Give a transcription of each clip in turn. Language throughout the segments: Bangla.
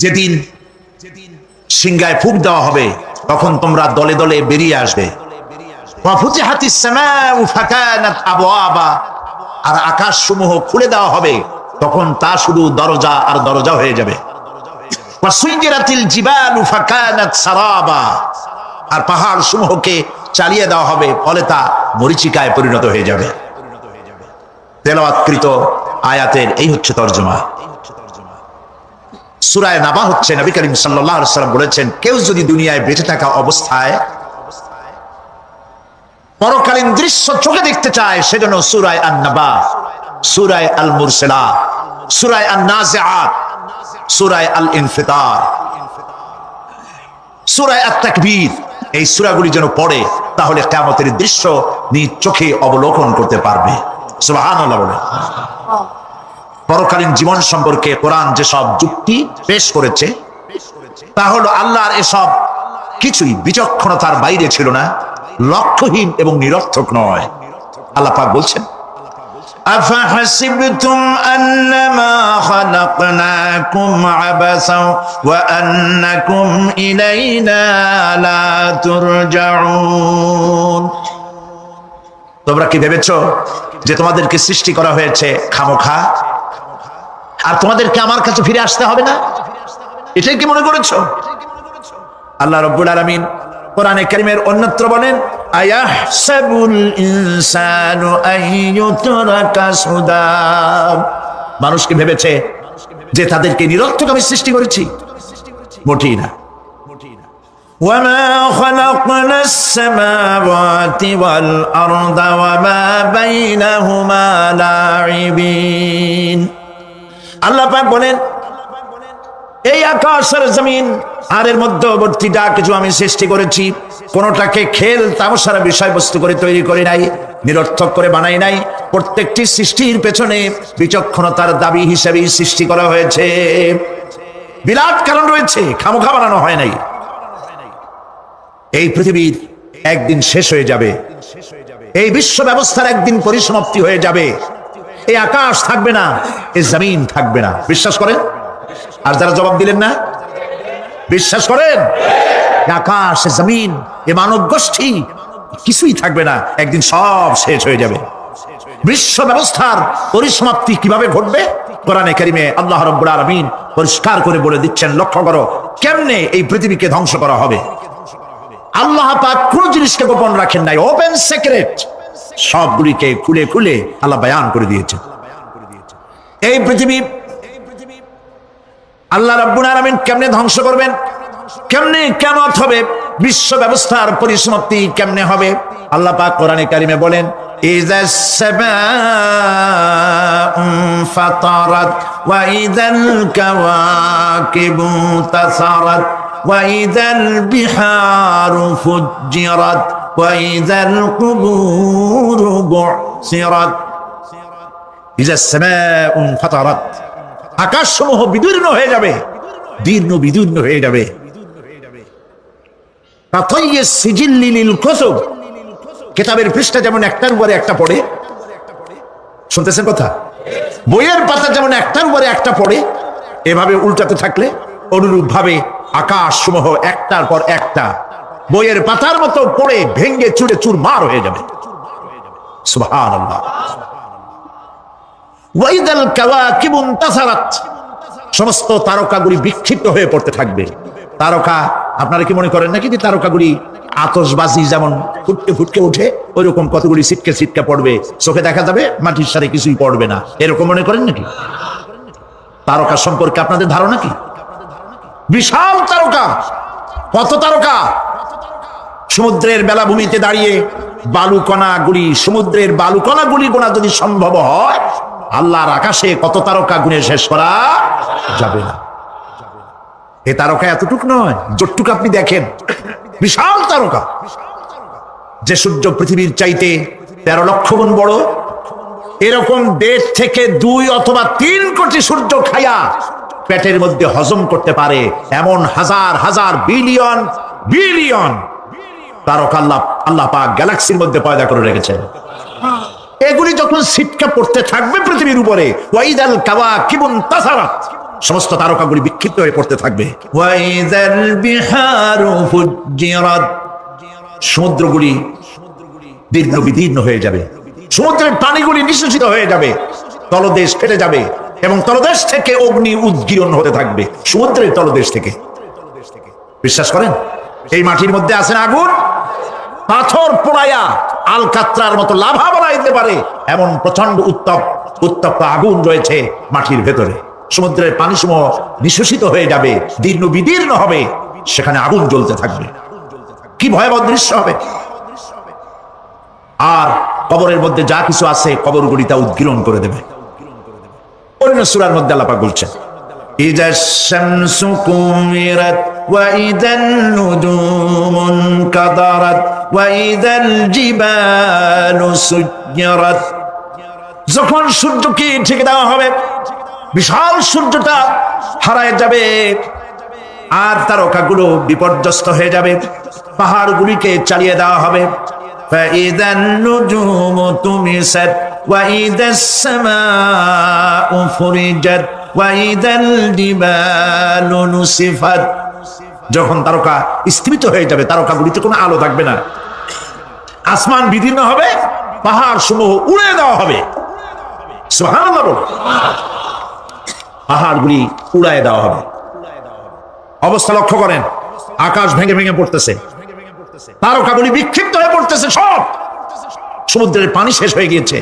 যেদিন সিংহায় ফুঁক দেওয়া হবে তখন তোমরা দলে দলে বেরিয়ে আসবে। আর আকাশ সমূহ খুলে দেওয়া হবে, তখন তা শুধু দরজা আর দরজা হয়ে যাবে। আর পাহাড় সমূহকে চালিয়ে দেওয়া হবে, ফলে তা মরীচিকায় পরিণত হয়ে যাবে। তেলাওয়াতকৃত আয়াতের এই হচ্ছে তরজমা। সূরা নাবা হচ্ছে, নবী করিম সাল্লাল্লাহু আলাইহি ওয়াসাল্লাম বলেছেন, কেউ যদি দুনিয়ায় বেঁচে থাকা অবস্থায় পরকালীন দৃশ্য চোখে দেখতে চায়, সেজন্য সূরা আন-নাবা, সূরা আল-মুরসালাত, সূরা আন-নাজিআত, সূরা আল-ইনফিতার, সূরা আত-তাকবীর, এই সূরাগুলি যেন পড়ে, তাহলে কিয়ামতের দৃশ্য নিজ চোখে অবলোকন করতে পারবে। সুবহানাল্লাহ বলে। পরকালীন জীবন সম্পর্কে কোরআন যেসব যুক্তি পেশ করেছে, তা হলো আল্লাহর এসব কিছুই বিচক্ষণতার বাইরে ছিল না, লক্ষ্যহীন এবং নিরর্থক নয়। আল্লাহ পাক বলছেন, আফাহাসিবতুম আন্নামা খালাকনাকুম আবাসা ওয়া আন্নাকুম ইলাইনা লা তুরজাউন। তোমরা কি ভেবেছো যে তোমাদেরকে সৃষ্টি করা হয়েছে খামোখা, আর তোমাদেরকে আমার কাছে ফিরে আসতে হবে না? এটাই কি মনে করেছো? আল্লাহ রাব্বুল আলামিন কোরআনে কারীমের অন্যত্র বলেন, আয়াহসাবুল ইনসানু আইয়ুতরাকা সুদা। মানুষ কি ভেবেছে যে তাদেরকে নিরর্থক আমি সৃষ্টি করেছি? মোটেই না। ওয়ামা খালাকনাস সামাওয়াতি ওয়াল আরদা ওয়ামা বাইনাহুমা লাঈবিন। আল্লাহ পাক বলেন, এই আকাশ আর জমিন আর এর মধ্যবর্তী যা কিছু আমি সৃষ্টি করেছি, কোনটাকে খেল তামাশার বিষয়বস্তু করে তৈরি করে নাই, নিরর্থক করে বানাই নাই। প্রত্যেকটি সৃষ্টির পেছনে বিচক্ষণতার দাবি হিসেবেই সৃষ্টি করা হয়েছে। বিরাট কারণ রয়েছে, খামোখা বানানো হয় নাই। এই পৃথিবীর একদিন শেষ হয়ে যাবে, এই বিশ্ব ব্যবস্থার একদিন পরিসমাপ্তি হয়ে যাবে। এই আকাশ থাকবে না, এই জমিন থাকবে না। বিশ্বাস করেন? আর যারা জবাব দিলেন না, বিশ্বাস করেন? আকাশ, জমিন, এ মানব গোষ্ঠী কিছুই থাকবে না, একদিন সব শেষ হয়ে যাবে। বিশ্ব ব্যবস্থার পরিসমাপ্তি কিভাবে ঘটবে? কোরআনে কারীমে আল্লাহ রাব্বুল আলামিন পরিষ্কার করে বলে দিচ্ছেন। লক্ষ্য করো কেমনে এই পৃথিবীকে ধ্বংস করা হবে। আল্লাহ পাক কোন জিনিসকে গোপন রাখেন নাই, ওপেন সিক্রেট, সবগুলিকে খুলে খুলে আল্লাহ বয়ান করে দিয়েছেন। এই পৃথিবী আল্লাহ রাব্বুল আলামিন কেমনে ধ্বংস করবেন, কেমনে কিয়ামত হবে, বিশ্ব ব্যবস্থার পরিসমাপ্তি কেমনে হবে, আল্লাহ পাক কোরআনে কারীমে বলেন, ইযাস সামাউ ফাতারাত ওয়া ইযাল কাওয়াকিবু তাসারাত ওয়া ইযাল বিহারু ফুজ্জিরাত ওয়া ইযাল কুবুরু বুসিরাত। ইযাস সামাউ ফাতারাত, আকাশসমূহ বিদীর্ণ হয়ে যাবে, দীর্ণ বিদীর্ণ হয়ে যাবে। কিতাবের পৃষ্ঠা যেমন একটার উপরে একটা পড়ে, শুনতেছেন কথা? বইয়ের পাতা যেমন একটার উপরে একটা পড়ে, এভাবে উল্টাতে থাকলে অনুরূপ ভাবে আকাশসমূহ একটার পর একটা বইয়ের পাতার মতো পড়ে ভেঙ্গে চুরে চুরমার হয়ে যাবে। সুবহানাল্লাহ। ওয়াইদাল কাওয়াকিবু ইনতাসারাত, সমস্ত তারকাগুলি বিক্ষিপ্ত হয়ে পড়তে থাকবে। তারকা, আপনারা কি মনে করেন নাকি যে তারকাগুলি আতশবাজি যেমন ফুটকে ফুটকে উঠে, ওইরকম কতগুলি ছিটকে ছিটকে পড়বে, চোখে দেখা যাবে, মাটির সাথে কিছুই পড়বে না, এরকম মনে করেন নাকি? তারকা সম্পর্কে আপনাদের ধারণা কি? বিশাল তারকা। কত তারকা! সমুদ্রের বেলাভূমিতে দাঁড়িয়ে বালুকণাগুলি, সমুদ্রের বালুকণাগুলি গোনা যদি সম্ভব হয়, আল্লাহর আকাশে কত তারকা গুণে শেষ করা যাবে না। এ তারকা এতটুক নয়, যতটুকু আপনি দেখেন, বিশাল তারকা। যে সূর্য পৃথিবীর চাইতে 13 লক্ষ গুণ বড়, এরকম 1.5 থেকে 2 অথবা 3 কোটি সূর্য খায়া পেটের মধ্যে হজম করতে পারে এমন হাজার হাজার বিলিয়ন বিলিয়ন তারকা আল্লাহ পাক গ্যালাক্সির মধ্যে পয়দা করে রেখেছেন। এগুলি যখন ছিটকে পড়তে থাকবে পৃথিবীর উপরে, ওয়াইদাল কাওয়াকিবু ইনতাসারাত, সমস্ত তারকাগুলি বিক্ষিপ্ত হয়ে পড়তে থাকবে। ওয়াইযাল বিহারু ফুজ্জিরাত, সমুদ্রগুলি দীর্ঘ বিদীর্ণ হয়ে যাবে, সমুদ্রের পানিগুলি নিঃশেষিত হয়ে যাবে, তলদেশ ফেটে যাবে এবং তলদেশ থেকে অগ্নি উদ্গীরণ হতে থাকবে, সমুদ্রের তলদেশ থেকে। বিশ্বাস করেন এই মাটির মধ্যে আছেন আগুন, পাথর পোড়াইয়া আলকাত্রার মতো লাভা বানাইতে পারে এমন প্রচন্ড উত্তপ্ত আগুন রয়েছে মাটির ভেতরে। সমুদ্রের পানি সমূহ নিঃশেষিত হয়ে যাবে, দীর্ণ বিদীর্ণ হবে, সেখানে আগুন জ্বলতে থাকবে। কি ভয়াবহ দৃশ্য হবে। আর কবরের মধ্যে যা কিছু আছে কবরগুলি তা উদ্গীরণ করে দেবে। অন্য সূরার মধ্যে আল্লাহ পাক বলছেন, ইযা শামসু কুমিরাত ওয়া ইযান নুজুমুন কাদারাত ওয়া ইযাল জিবালু সুজ্জিরাত, যখন সূর্যকে ঢেকে দেওয়া হবে, বিশাল সূর্যটা হারায় যাবে আর তারকাগুলো বিপর্যস্ত হয়ে যাবে, পাহাড়গুলিকে চালিয়ে দেওয়া হবে। فإذا النجوم طمست وإذا السماء فرجت وإذا الجبال نسفت, যখন তারকা স্থিমিত হয়ে যাবে, তারকাগুলিতে কোনো আলো থাকবে না, আসমান বিদীর্ণ হবে, পাহাড় সমূহ উড়ে দেওয়া হবে। সুবহানাল্লাহ বলো। পাহাড়গুলি উড়ায় দেওয়া হবে। অবস্থা লক্ষ্য করেন, আকাশ ভেঙে ভেঙে পড়তেছে, তারকাগুলি বিক্ষিপ্ত হয়ে পড়তেছে, সব সমুদ্রের পানি শেষ হয়ে গিয়েছে,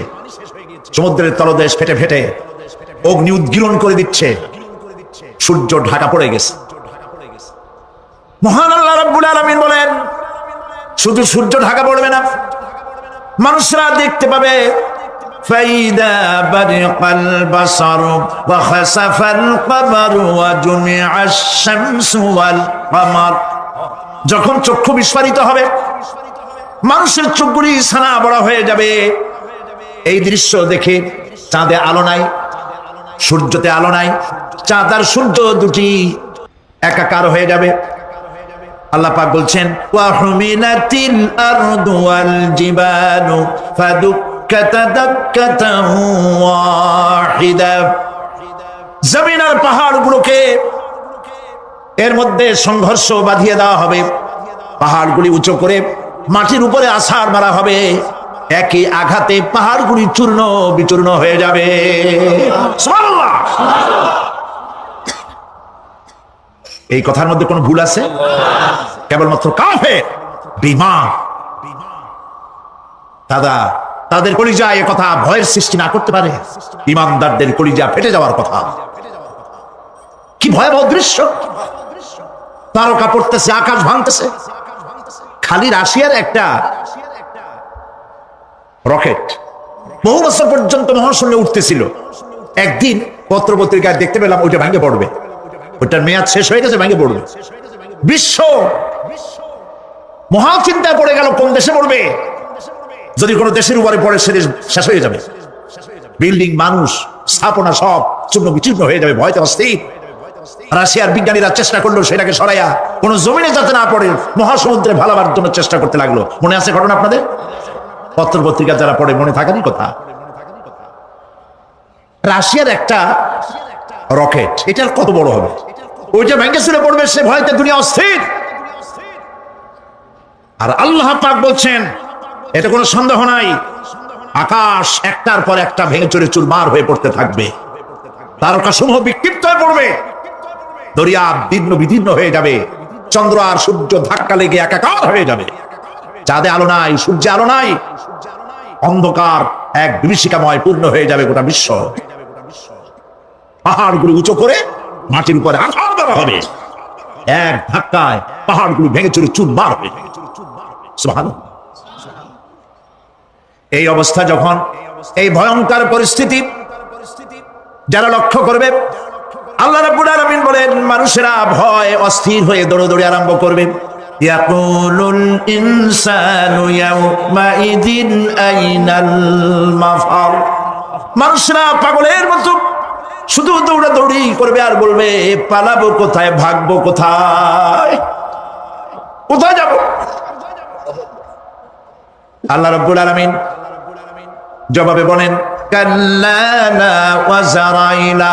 সমুদ্রের তলদেশ ফেটে ফেটে অগ্নি উদ্গীরণ করে দিচ্ছে, সূর্য ঢাকা পড়ে গেছে। মহান আল্লাহ রাব্বুল আলামিন বলেন, শুধু সূর্য ঢাকা পড়বে না, মানুষরা দেখতে পাবে ফাইদা বারিকাল বাসারু ওয়া খাসাফাল কমারু ওয়া জুমিআশ শামসু ওয়াল কমার, যখন চক্ষু বিস্ফারিত হবে, মানুষের চোখগুলি ছানা বড়া হয়ে যাবে। এই দৃশ্য দেখে চাঁদে আলো নাই, সূর্যতে আলো নাই, চাঁদ আর সূর্য দুটি একাকার হয়ে যাবে। আল্লাহ পাক বলছেন, ওয়া হুমিলাতিল আরদু ওয়াল জিবালু ফাদুক্কাতা দাক্কাতান ওয়াহিদা, জমিন আর পাহাড়গুলোকে এর মধ্যে সংঘর্ষ বাঁধিয়ে দেওয়া হবে, পাহাড়গুলি উঁচু করে মাটির উপরে আছাড় মারা হবে, একই আঘাতে পাহাড়গুলি চূর্ণ বিচূর্ণ হয়ে যাবে। সুবহানাল্লাহ। এই কথার মধ্যে কোনো ভুল আছে? কেবলমাত্র কাফের বেঈমান তাদের কলিজা এ কথা ভয়ের সৃষ্টি না করতে পারে, ঈমানদারদের কলিজা ফেটে যাওয়ার কথা। কি ভয়াবহ দৃশ্য, তারকা পড়তেছে, আকাশ ভাঙতেছে। খালি রাশিয়ার একটা রকেট বহু বছর পর্যন্ত মহাশূন্যে উঠতেছিল, একদিন পত্রপত্রিকায় দেখতে পেলাম ওইটা ভেঙে পড়বে, ওইটার মেয়াদ শেষ হয়ে গেছে, ভেঙে পড়বে। বিশ্ব মহাচিন্তায় পড়ে গেল, কোন দেশে পড়বে? যদি কোনো দেশের উপরে পড়ে সে দেশ শেষ হয়ে যাবে, বিল্ডিং, মানুষ, স্থাপনা সব চূর্ণ বিচূর্ণ হয়ে যাবে, ভয়তে অস্থির। রাশিয়ার বিজ্ঞানীরা চেষ্টা করলো সেটাকে সরাইয়া কোন জমিনে যাতে না পড়ে মহাসমুদ্রে ভালাবার জন্য চেষ্টা করতে লাগলো। মনে আছে ঘটনা আপনাদের? পত্র পত্রিকা যারা পড়ে মনে থাকেনি কথা। রাশিয়ার একটা রকেট, এটা কত বড় হবে, ওইটা ভেঙে চুরে পড়বে, সে ভয়তে দুনিয়া অস্থির। আর আল্লাহ পাক বলছেন, এটা কোনো সন্দেহ নাই, আকাশ একটার পর একটা ভেঙে চুরে চুরমার হয়ে পড়তে থাকবে, তারকা সমূহ বিক্ষিপ্ত হয়ে পড়বে, দরিয়া দীর্ণ বিদীর্ণ হয়ে যাবে, চন্দ্র আর সূর্য ধাক্কা লেগে একাকার হয়ে যাবে, চাঁদে আলো নাই, সূর্যে আলো নাই, অন্ধকার এক বিভীষিকাময় পূর্ণ হয়ে যাবে গোটা বিশ্ব। পাহাড়গুলো উঁচু করে মাটির উপরে আছাড় দেওয়া হবে, এক ধাক্কায় পাহাড়গুলো ভেঙে চুরে চুরমার হবে। সুবহানাল্লাহ। এই অবস্থা যখন, এই ভয়ঙ্কর পরিস্থিতি যারা লক্ষ্য করবে, আল্লাহ রাব্বুল আলামিন বলেন, মানুষেরা ভয় অস্থির হয়ে দৌড়াদৌড়ি আরম্ভ করবে। ইয়াকুলুল ইনসানু ইয়াউমাইদিন আইনাল মাফার, মানুষরা পাগলের মতো শুধু দৌড়াদৌড়ি করবে আর বলবে, পালাবো কোথায়, ভাগবো কোথায়, কোথায় যাব? আল্লাহ রাব্বুল আলামিন জবাবে বলেন, কাল্লা লা ওয়াজারা ইলা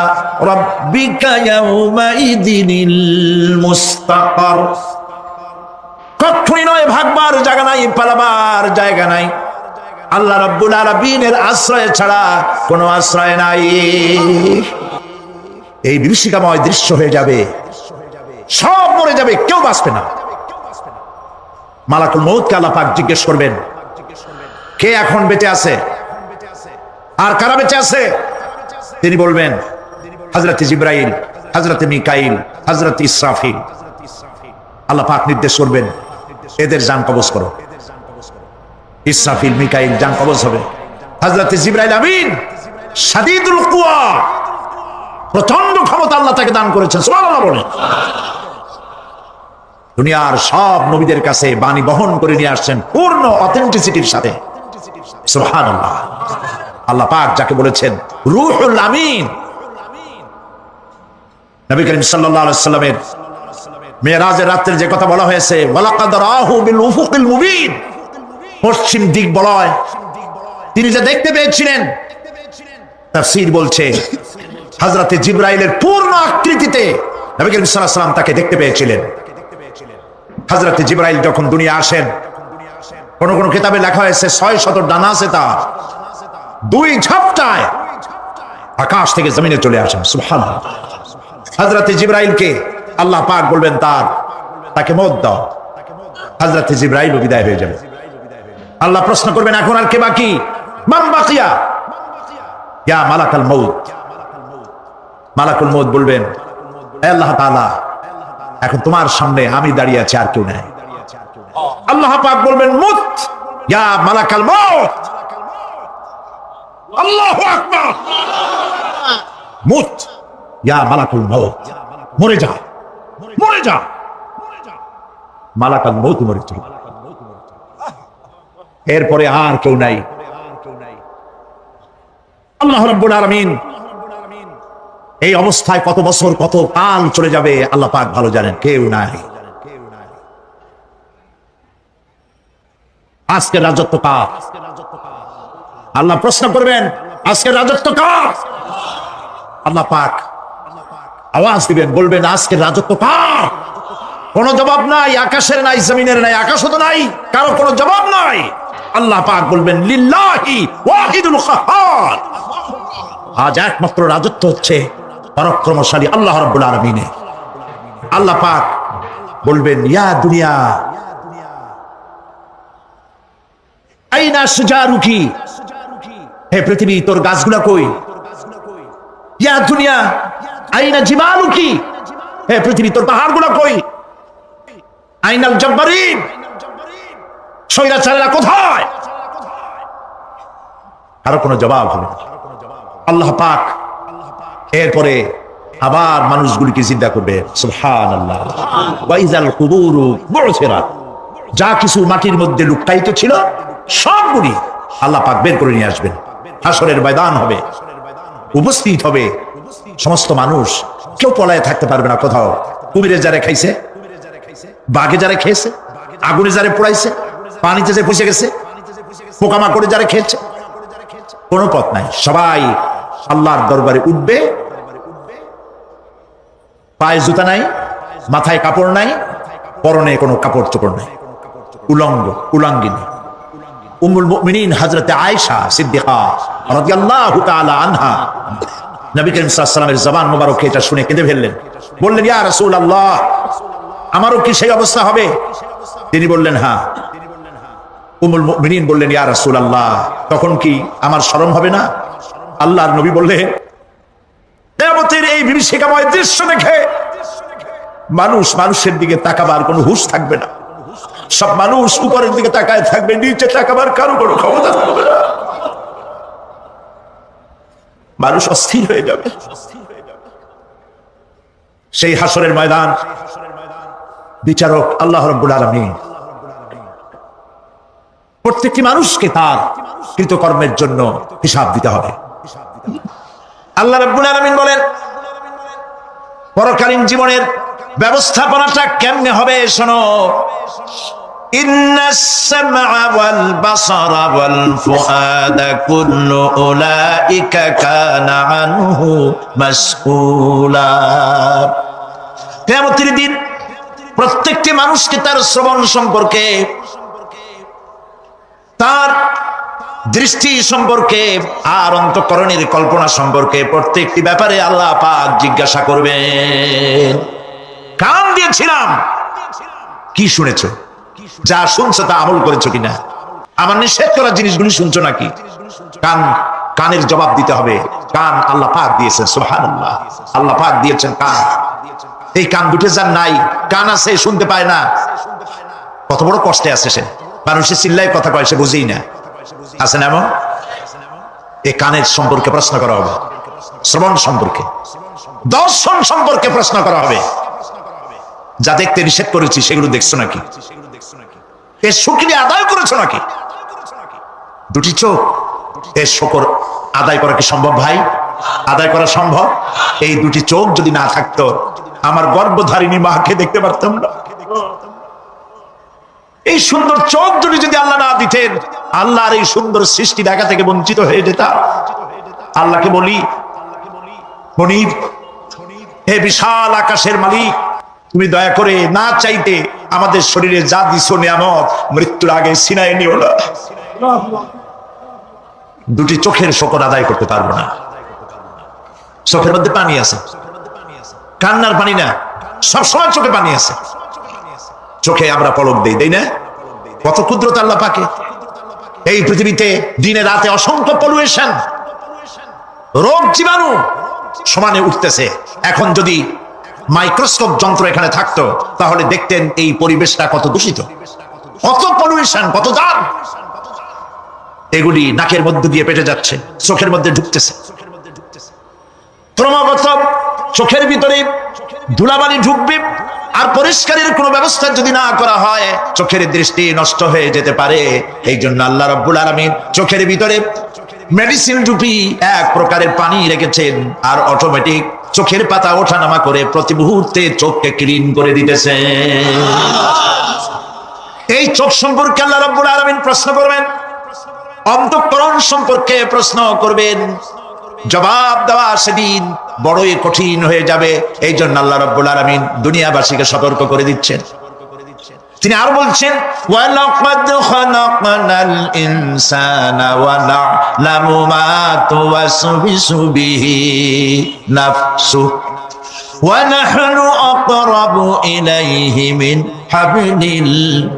রাব্বিকা ইয়াউমাইদিনিল মুস্তাকার। কখনই নয়, ভাগবার জায়গা নাই, পালাবার জায়গা নাই। আল্লাহ রাব্বুল আলামিনের আশ্রয় ছাড়া কোনো আশ্রয় নাই। এই বিভীষিকাময় দৃশ্য হয়ে যাবে, সব মরে যাবে, কেউ বাঁচবে না। মালাকুল মউতকে আল্লাহ পাক জিজ্ঞেস করবেন, কে এখন বেঁচে আছে আর কারা বেঁচে আছে? তিনি বলবেন হযরত জিবরাইল, হযরত মিকাইল, হযরত ইসরাফিল। আল্লাহ পাক নির্দেশ করবেন, এদের জান কবজ করো। ইসরাফিল, মিকাইল জান কবজ হবে। হযরত জিবরাইল আমিন শাদীদুল কুওয়া, প্রচন্ড ক্ষমতা আল্লাহ তাকে দান করেছেন, সুবহানাল্লাহ বলেন। দুনিয়ার সব নবীদের কাছে বাণী বহন করে নিয়ে আসছেন পূর্ণ অথেন্টিসিটির সাথে, সুবহানাল্লাহ। আল্লাহ পাক যাকে বলেছেন রূহুল আমিন, নবী করিম সাল্লাল্লাহু আলাইহি সাল্লামের মেরাজের রাত্রে যে কথা বলা হয়েছে, ওয়ালাকাদ রাহু বিল উফুকিল মুবিন, পশ্চিম দিক বলয় তিনি যে দেখতে পেয়েছিলেন, তাফসীর বলছে হযরত জিবরাইলের পূর্ণ আকৃতিতে নবী করিম সাল্লাল্লাহু আলাইহি সাল্লাম তাকে দেখতে পেয়েছিলেন। হযরত জিবরাইল যখন দুনিয়া আসেন, কোন কোন কিতাবে লেখা হয়েছে 600 ডানা আছে তার, দুই ঝাপটায় আকাশ থেকে জমিনে চলে আসেন, সুবহানাল্লাহ। হযরত জিবরাইলকে আল্লাহ পাক বলবেন তাকে মওত দাও, হযরত জিবরাইল বিদায় হয়ে যাবে। আল্লাহ প্রশ্ন করবেন, এখন আর কে বাকি? মান বাকিয়া ইয়া মালাকাল মউত। মালাকুল মউত বলবেন, হে আল্লাহ তাআলা, এখন তোমার সামনে আমি দাঁড়িয়ে আছি, আর কেউ নাই। আল্লাহ পাক বলবেন, মুত ইয়া মালাকাল মউত। আল্লাহু আকবার, মুত ইয়া মালাকুল মউত, মরে যা, মরে যা। মালাকাল মউত মরে চলে, এরপরে আর কেউ নাই। আল্লাহ রাব্বুল আলামিন এই অবস্থায় কত বছর কত কাল চলে যাবে আল্লাহ পাক ভালো জানেন, কেউ নাই। আজকের রাজত্ব কার? আল্লাহ প্রশ্ন করবেন, আজকের রাজত্ব কার? আল্লাহ পাক আওয়াজ দিবেন, বলবেন, আজকের রাজত্ব কার? কোনো জবাব নাই, আকাশের নাই, জমিনের নাই, আকাশও তো নাই, কারো কোনো জবাব নাই। আল্লাহ পাক বলবেন, লিল্লাহি ওয়াহিদুল কাহ্হার, আজ একমাত্র রাজত্ব হচ্ছে পরাক্রমশালী আল্লাহ রাব্বুল আলামিনের। আল্লাহ পাক বলবেন, ইয়া দুনিয়া আইনা শুজারুকি, হে পৃথিবী তোর গাছগুলা কই? ইয়া দুনিয়া আইনা জিবালুকি, হে পৃথিবী তোর পাহাড়গুলা কই? আইনাল জব্বারিন, স্বৈরাচারীরা কোথায়? কারো কোনো জবাব হবে না। আল্লাহ পাক এরপরে আবার মানুষগুলিকে জিন্দা করবে, সুবহানাল্লাহ। ওয়াইজাল কুবুরু বু'থিরাত, যা কিছু মাটির মধ্যে লুকায়িত ছিল সবগুলি আল্লাহ পাক বের করে নিয়ে আসবেন। হাসরের ময়দান হবে, উপস্থিত হবে সমস্ত মানুষ, কেউ পলায়ে থাকতে পারবে না কোথাও। কুমিরে যারা খাইছে, বাঘে যারা খেয়েছে, আগুনে যারা পোড়াইছে, পানিতে যে পচে গেছে, পোকামাকড়ে যারা খেয়েছে, কোনো পথ নাই। সবাই আল্লাহর দরবারে উঠবে, পায়ে জুতা নাই, মাথায় কাপড় নাই, পরনে কোনো কাপড় চোপড় নাই, উলঙ্গ উলঙ্গিনী। উম্মুল মুমিনিন হযরত আয়েশা সিদ্দিকা রাদিয়াল্লাহু তাআলা আনহা নবী করিম সাল্লাল্লাহু আলাইহি ওয়াসাল্লামের জবান মোবারক এটা শুনে কেঁদে ফেললেন, বললেন, ইয়া রাসূলুল্লাহ, আমারও কি সেই অবস্থা হবে? তিনি বললেন, হ্যাঁ। উম্মুল মুমিনিন বললেন, ইয়া রাসূলুল্লাহ, তখন কি আমার শরম হবে না? আল্লাহর নবী বললেন, কিয়ামতের এই বিভীষিকাময় দৃশ্য দেখে মানুষ মানুষের দিকে তাকাবার কোনো হুঁশ থাকবে না। সব মানুষ উপরের দিকে তাকায় থাকবে, নিচে তাকাবার কারো কোনো ক্ষমতা থাকবে না। মানুষ অস্থির হয়ে যাবে। সেই হাসরের ময়দান বিচারক আল্লাহ রাব্বুল আলামিন প্রত্যেকটি মানুষকে তার কৃতকর্মের জন্য হিসাব দিতে হবে। আল্লাহ রাব্বুল আলামিন বলেন, পরকালীন জীবনের ব্যবস্থাপনাটা কেমনে হবে শোনো। ইন্নাস সামআ ওয়াল বাসারা ওয়াল ফুআদা কুল্লু উলাইকা কানা আনহু মাসউলা। কিয়ামতের দিন প্রত্যেকটি মানুষকে তার শ্রবণ সম্পর্কে, তার দৃষ্টি সম্পর্কে, আর অন্তঃকরণের কল্পনা সম্পর্কে প্রত্যেকটি ব্যাপারে আল্লাহ পাক জিজ্ঞাসা করবেন। কান দিয়েছিলাম, কি শুনেছো? যা শুনছো তা আমল করেছো কিনা? আমার নিষেধ করা জিনিসগুলি শুনছো নাকি? কানের জবাব দিতে হবে। কান আল্লাহ পাক দিয়েছেন, সুবহানাল্লাহ। আল্লাহ পাক দিয়েছেন কান। এই কান দুটো যার নাই, কান আছে শুনতে পায় না, কত বড় কষ্টে আছে সে। মানুষের চিল্লায় কথা কয়, সে বুঝেই না। আছে না এমন? এই কানের সম্পর্কে প্রশ্ন করা হবে, শ্রবণ সম্পর্কে, দর্শন সম্পর্কে প্রশ্ন করা হবে। যা দেখতে নিষেধ করেছি সেগুলো দেখছো নাকি? এর শুকরিয়া আদায় করেছো নাকি? দুটি চোখ, এর শুকর আদায় করা কি সম্ভব ভাই? আদায় করা সম্ভব? এই দুটি চোখ যদি না থাকতো, আমার গর্ভধারিণী মাকে দেখতে পারতাম না। এই সুন্দর চোখ দুটি যদি আল্লাহ না দিতেন, আল্লাহর এই সুন্দর সৃষ্টি দেখা থেকে বঞ্চিত হয়ে যেতাম। আল্লাহকে বলি, মনির, হে বিশাল আকাশের মালিক, তুমি দয়া করে না চাইতে আমাদের শরীরে যা দিছো নিয়ামত, মৃত্যুর আগে সিনায় নিও না। দুটি চোখের শুকর আদায় করতে পারবো না। চোখের মধ্যে পানি আছে, কান্নার পানি না, সবসময় চোখে পানি আছে। চোখে আমরা পলক দেই, তাই না? কত কুদরত আল্লাহ পাকে। এই পৃথিবীতে দিনে রাতে অসংখ্য পলিউশন, রোগ জীবাণু সমানে উঠতেছে। এখন যদি মাইক্রোস্কোপ যন্ত্র এখানে থাকতো, তাহলে দেখতেন এই পরিবেশটা কত দূষিত, কত পলিউশন, কত দাগ। এগুলি নাকের মধ্যে দিয়ে পেটে যাচ্ছে, চোখের মধ্যে ঢুকতেছে। ক্রমাগত চোখের ভিতরে ধুলাবালি ঢুকবে, আর পরিষ্কারের কোনো ব্যবস্থা যদি না করা হয়, চোখের দৃষ্টি নষ্ট হয়ে যেতে পারে। এই জন্য আল্লাহ রাব্বুল আলামিন চোখের ভিতরে মেডিসিন রূপী এক প্রকারের পানি রেখেছেন, আর অটোমেটিক চোখের পাতা ওঠানামা করে প্রতি মুহূর্তে চোখকে ক্লিন করে দিতেছে। এই চোখ সম্পর্কে আল্লাহ রাব্বুল আলামিন প্রশ্ন করবেন, অন্তঃকরণ সম্পর্কে প্রশ্ন করবেন। জবাব দেওয়া সেদিন বড়ই কঠিন হয়ে যাবে। এই জন্য আল্লাহ রাব্বুল আলামিন দুনিয়াবাসীকে সতর্ক করে দিচ্ছেন। তিনি আর বলছেন, ওয়ালাকাদ খালাকনাল ইনসানা ওয়া না'লামু মা তুওয়াসবিসু বিহি নাফসুহু ওয়া নাহনু আকরাবু ইলাইহি মিন হাবলিল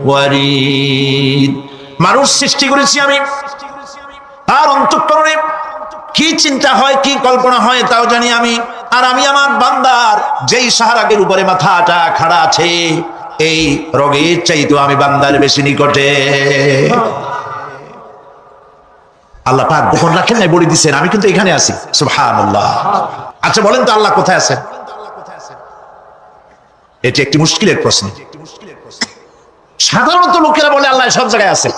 ওয়ারিদ। মানুষ সৃষ্টি করেছি আমি, তার অন্তঃকরণে কি চিন্তা হয়, কি কল্পনা হয় তাও জানি আমি। আর আমি আমার বান্দার যেই সাহারাগের উপরে মাথাটা খাড়া আছে, এই রোগের চাইতো আমি বান্দার বেশি নিকটে। আল্লাহ পাক গোপন রাখেন নাই, বলে দিচ্ছেন আমি কিন্তু এখানে আছি। সুবহানাল্লাহ। আচ্ছা বলেন তো আল্লাহ কোথায় আছেন? এটি একটি মুশকিলের প্রশ্ন। সাধারণত লোকেরা বলে আল্লাহ সব জায়গায় আছে।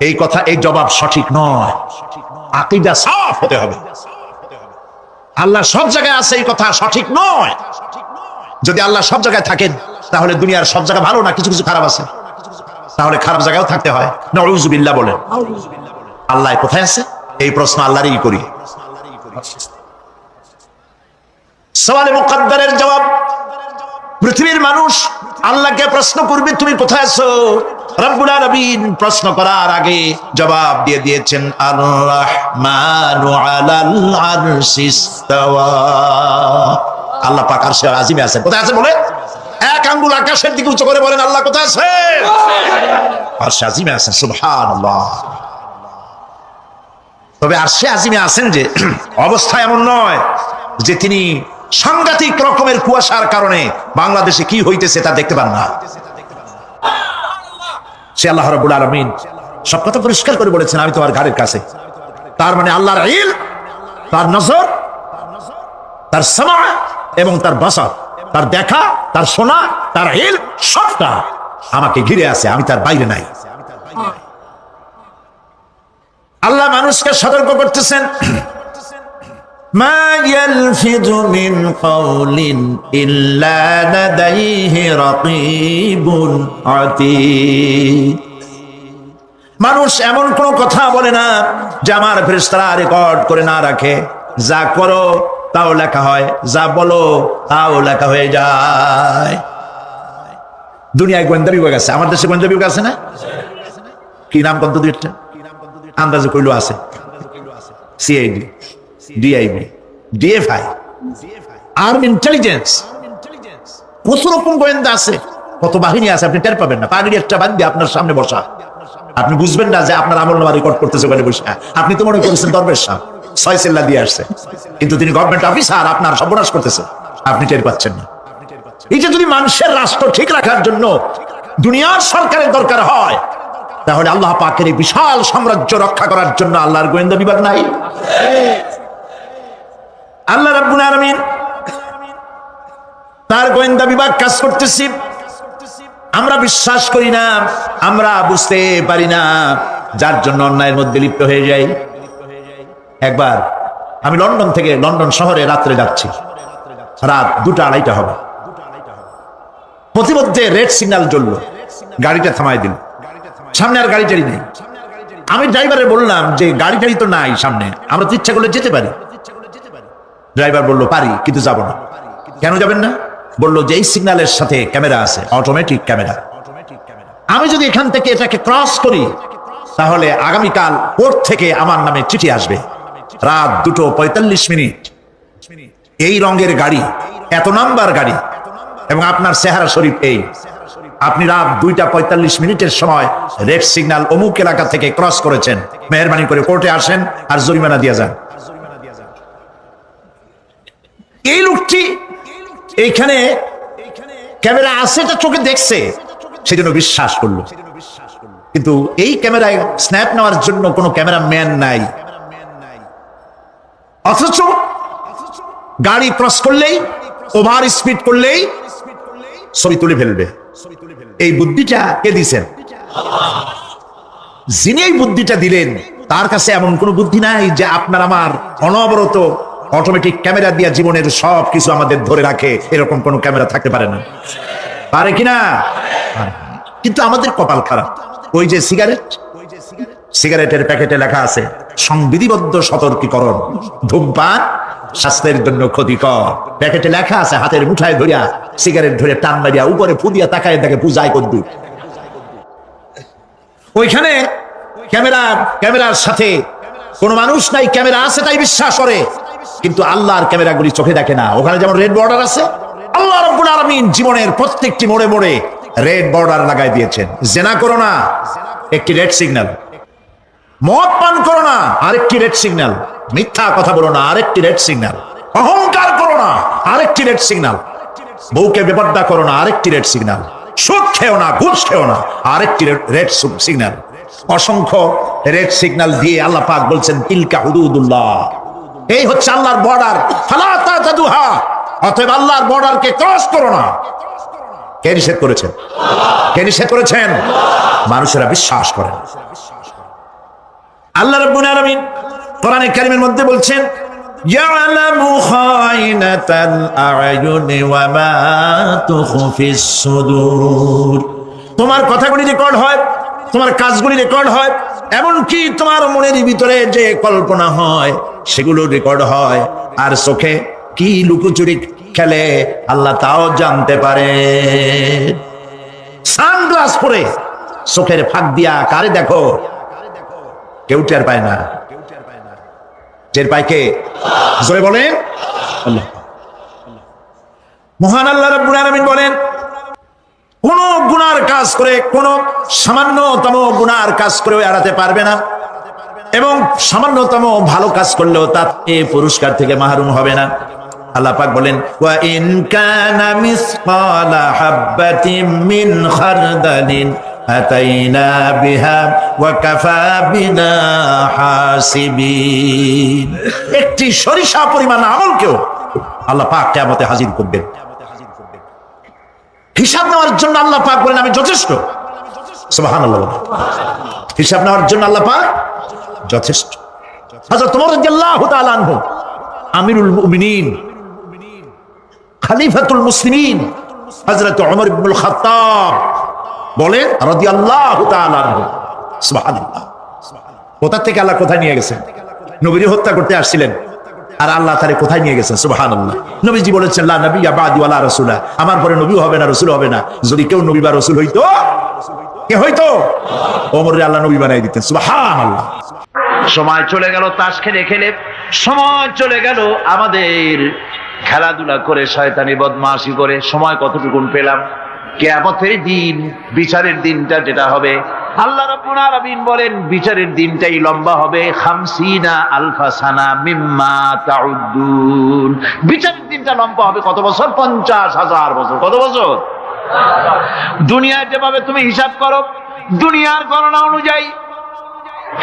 এই কথা, এই জবাব সঠিক নয়। আকীদা সাফ হতে হবে। আল্লাহ সব জায়গায় আছে এই কথা সঠিক নয়। যদি আল্লাহ সব জায়গায় থাকেন, তাহলে দুনিয়ার সব জায়গা ভালো না, কিছু কিছু খারাপ আছে। তাহলে খারাপ জায়গায়ও থাকতে হয়। নাউযুবিল্লাহ বলেন। আল্লাহ কোথায় আছে? এই প্রশ্ন আল্লাহরই করি। সওয়ালে মুকদ্দারের জবাব, পৃথিবীর মানুষ আল্লাহকে প্রশ্ন করবে তুমি কোথায় আছো। রব্বুল আলামিন প্রশ্ন করার আগে জবাব দিয়ে দিয়েছেন, আর রাহমানু আলাল আরশিস ইসতাওয়া। আল্লাহ পাক আরশে আজিমে আছেন। কোথায় আছে বলে? এক আঙ্গুল আকাশের দিকে উঁচু করে বলেন, আল্লাহ কোথায় আছে? আরশে আজিমে আছেন। সুবহানাল্লাহ। তবে আরশে আজিমে আছেন যে অবস্থা এমন নয় যে তিনি সাংঘাতিক রকমের কুয়াশার কারণে বাংলাদেশে কি হইতেছে তা দেখতে পান না। সে আল্লাহ রাব্বুল আলামিন সব কথা পরিষ্কার করে বলেছেন, আমি তোমার ঘাড়ের কাছে। তার মানে আল্লাহর ইলম, তার নজর, তার সামা এবং তার বাসার, তার দেখা, তার শোনা, তার ইলম সবটা আমাকে ঘিরে আছে, আমি তার বাইরে নাই। আল্লাহ মানুষকে সতর্ক করতেছেন, মা ইয়ালফিযু মিন কাওলিন ইল্লা লাদাইহি রাকীবুন আতীদ। মানুষ এমন কোন কথা বলে না যে আমার ফেরেশতারা রেকর্ড করে না রাখে। যা করো তাও লেখা হয়, যা বলো তাও লেখা হয়ে যায়। দুনিয়ায় গোয়েন্দা বিভাগ আছে, আমার দেশে গোয়েন্দা বিভাগ আছে না? কি নাম কত দুইটা আন্দাজে কইলো আছে? CID, DIB, DFI, army intelligence, কত রকম গোয়েন্দা আছে, কত বাহিনী আছে আপনি টের পাবেন না। পাগড়ি একটা বাদ দিয়ে আপনার সামনে বসা, আপনি বুঝবেন না যে আপনার আমলনামা রেকর্ড করতেছে ওখানে বসে। আপনি তো মনে করেছেন দরবেশ সাহেব 6 সেল্লা দিয়ে আসছে, কিন্তু তিনি গভর্নমেন্ট অফিসার, আপনার সর্বনাশ করতেছে, আপনি টের পাচ্ছেন না। এই যে যদি মানুষের রাষ্ট্র ঠিক রাখার জন্য দুনিয়ার সরকারের দরকার হয়, তাহলে আল্লাহ পাকের এই বিশাল সাম্রাজ্য রক্ষা করার জন্য আল্লাহর গোয়েন্দা বিভাগ নাই? আল্লাহ রাব্বুল আলামিন তার গোয়েন্দা বিভাগ কাজ করতেছি। আমরা বিশ্বাস করি না, আমরা বুঝতে পারি না, যার জন্য অন্যায়ের মধ্যে লিপ্ত হয়ে যাই। একবার আমি লন্ডন থেকে লন্ডন শহরে রাত্রে যাচ্ছি, রাত 2টা-2:30 হবে। প্রতিমধ্যে রেড সিগন্যাল জ্বললো, গাড়িটা থামাই দিল, সামনে আর গাড়ি টাড়ি নেই। আমি ড্রাইভারে বললাম যে গাড়ি টাড়ি তো নাই সামনে, আমরা তো ইচ্ছা করলে যেতে পারি। ড্রাইভার বললো পারি, কিন্তু যাব না। কেন যাবেন না? বললো যে এই সিগন্যালের সাথে ক্যামেরা আছে, অটোমেটিক ক্যামেরা। আমি যদি এখান থেকে এটাকে ক্রস করি, তাহলে আগামীকাল কোর্ট থেকে আমার নামে চিঠি আসবে। রাত 2:45, এই রঙের গাড়ি, এত নাম্বার গাড়ি, এবং আপনার চেহারা শরীফ এই। আপনি রাত 2:45 সময় রেড সিগন্যাল অমুক এলাকা থেকে ক্রস করেছেন, মেহেরবানি করে কোর্টে আসেন আর জরিমানা দিয়ে যান। এই লোকটি এইখানে ক্যামেরা আছে, এটা চোখে দেখছে, সেজন্য বিশ্বাস করলো। কিন্তু এই ক্যামেরায় স্ন্যাপ নেওয়ার জন্য কোনো ক্যামেরাম্যান নাই, অথচ গাড়ি ক্রস করলেই, ওভার স্পিড করলেই ছবি তুলে ফেলবে। এই বুদ্ধিটা কে দিছেন? যিনি এই বুদ্ধিটা দিলেন, তার কাছে এমন কোন বুদ্ধি নাই যে আপনার আমার অনবরত অটোমেটিক ক্যামেরা দিয়ে জীবনের সব কিছু আমাদের ধরে রাখে, এরকম কোন ক্যামেরা থাকতে পারে না। পারে কিনা? কিন্তু আমাদের কপাল খারাপ। ওই যে সিগারেটের প্যাকেটে লেখা আছে সংবিধিবদ্ধ সতর্কীকরণ, ধূমপান স্বাস্থ্যের জন্য ক্ষতিকর। প্যাকেটে লেখা আছে, হাতের মুঠায় ধরিয়া সিগারেট ধরে টান মারিয়া উপরে ফুদিয়া তাকায় দেখে পূজায় কদ্দু। ওইখানে ক্যামেরার সাথে কোন মানুষ নাই, ক্যামেরা আছে তাই বিশ্বাস করে, কিন্তু আল্লাহর ক্যামেরাগুলি চোখে দেখে না। ওখানে যেমন রেড বর্ডার আছে, আল্লাহ রাব্বুল আলামিন জীবনের প্রত্যেকটি মোড়ে মোড়ে রেড বর্ডার লাগাই দিয়েছেন। জেনা করো না, একটি রেড সিগন্যাল। মদ পান করো না, আরেকটি রেড সিগন্যাল। মিথ্যা কথা বলো না, আরেকটি রেড সিগন্যাল। অহংকার করো না, আরেকটি রেড সিগন্যাল। বউকে বেপরদা করো না, আরেকটি রেড সিগন্যাল। সুদ খেও না, ঘুষ খেও না, আরেকটি রেড সিগন্যাল। অসংখ্য রেড সিগন্যাল দিয়ে আল্লাহ পাক বলছেন তিলকা হুদুদুল্লাহ, এই হচ্ছে আল্লাহর বর্ডার, ফালা তাতাদুহা, অতএব আল্লাহর বর্ডারকে ক্রস করো না। কে নিষেধ করেছেন? কে নিষেধ করেছেন? মানুষেরা বিশ্বাস করে। আল্লাহ রাব্বুল আলামিন কোরআনে কারীমের মধ্যে বলছেন ইয়ালামু খায়নাতাল আ'য়ুনি ওয়া মা তুখফিস সুদূর। তোমার কথাগুলি রেকর্ড হয়, তোমার কাজগুলি রেকর্ড হয়, এমনকি তোমার মনের ভিতরে যে কল্পনা হয় সেগুলো রেকর্ড হয়। আর চোখে কি লুকোচুরি খেলে আল্লাহ তাও জানতে পারে। সানগ্লাস পরে চোখের ফাঁক দিয়া কারে দেখো, কেউ টের পায় না। টের পায় কে? জোরে বলেন আল্লাহ। মহান আল্লাহ রাব্বুল আলামিন বলেন, কোন গুনার কাজ করে, কোন সামান্যতম গুনার কাজ করেও এড়াতে পারবে না, এবং সামান্যতম ভালো কাজ করলেও তাতে পুরস্কার থেকে মাহরুম হবে না। আল্লাহ পাক বলেন ওয়া ইন কানা মিসকালা হাববাতিন মিন খারদালিন আতাইনা বিহা ওয়া কাফা বিনা হাসিবিন। একটি সরিষা পরিমাণ আমলকেও আল্লাহ পাক কিয়ামতে হাজির করবেন। হিসাব নেওয়ার জন্য আল্লাহ পাক বলেন আমি যথেষ্ট। সুবহানাল্লাহ। হিসাব নেওয়ার জন্য আল্লাহ পাক যথেষ্ট। হযরত ওমর রাদিয়াল্লাহু তাআলা আনহু আমিরুল মুমিনিন খলিফাতুল মুসলিমিন হযরত ওমর ইবনুল খাত্তাব বলেন রাদিয়াল্লাহু তাআলা আনহু, সুবহানাল্লাহ। কোথা থেকে আল্লাহ কোথায় নিয়ে গেছেন? নবীকে হত্যা করতে আসছিলেন, আর আল্লাহ তারে কোথায় নিয়ে গেছেন? সুবহানাল্লাহ। নবীজি বলেছেন লা নাবিয়্যা বা'দি ওয়ালা রাসূলা, আমার পরে নবী হবে না, রাসূল হবে না। যদি কেউ নবী বা রাসূল হইতো, কে হইতো? ওমরে আল্লাহ নবী বানাই দিতেন। সুবহানাল্লাহ। সময় চলে গেল তাস খেলে খেলে, সময় চলে গেল আমাদের খেলাধুলা করে, শয়তানি বদমাশি করে। সময় কতটুকুন পেলাম? কিয়ামতের দিন, বিচারের দিনটা যেটা হবে, আল্লাহ রাব্বুল আলামিন বলেন বিচারের দিনটাই লম্বা হবে 50 আলফা সানা মিম্মা তাউদ্দুন। বিচারের দিনটা লম্বা হবে কত বছর? 50,000 বছর। কত বছর? দুনিয়ায় যেভাবে তুমি হিসাব করো, দুনিয়ার গণনা অনুযায়ী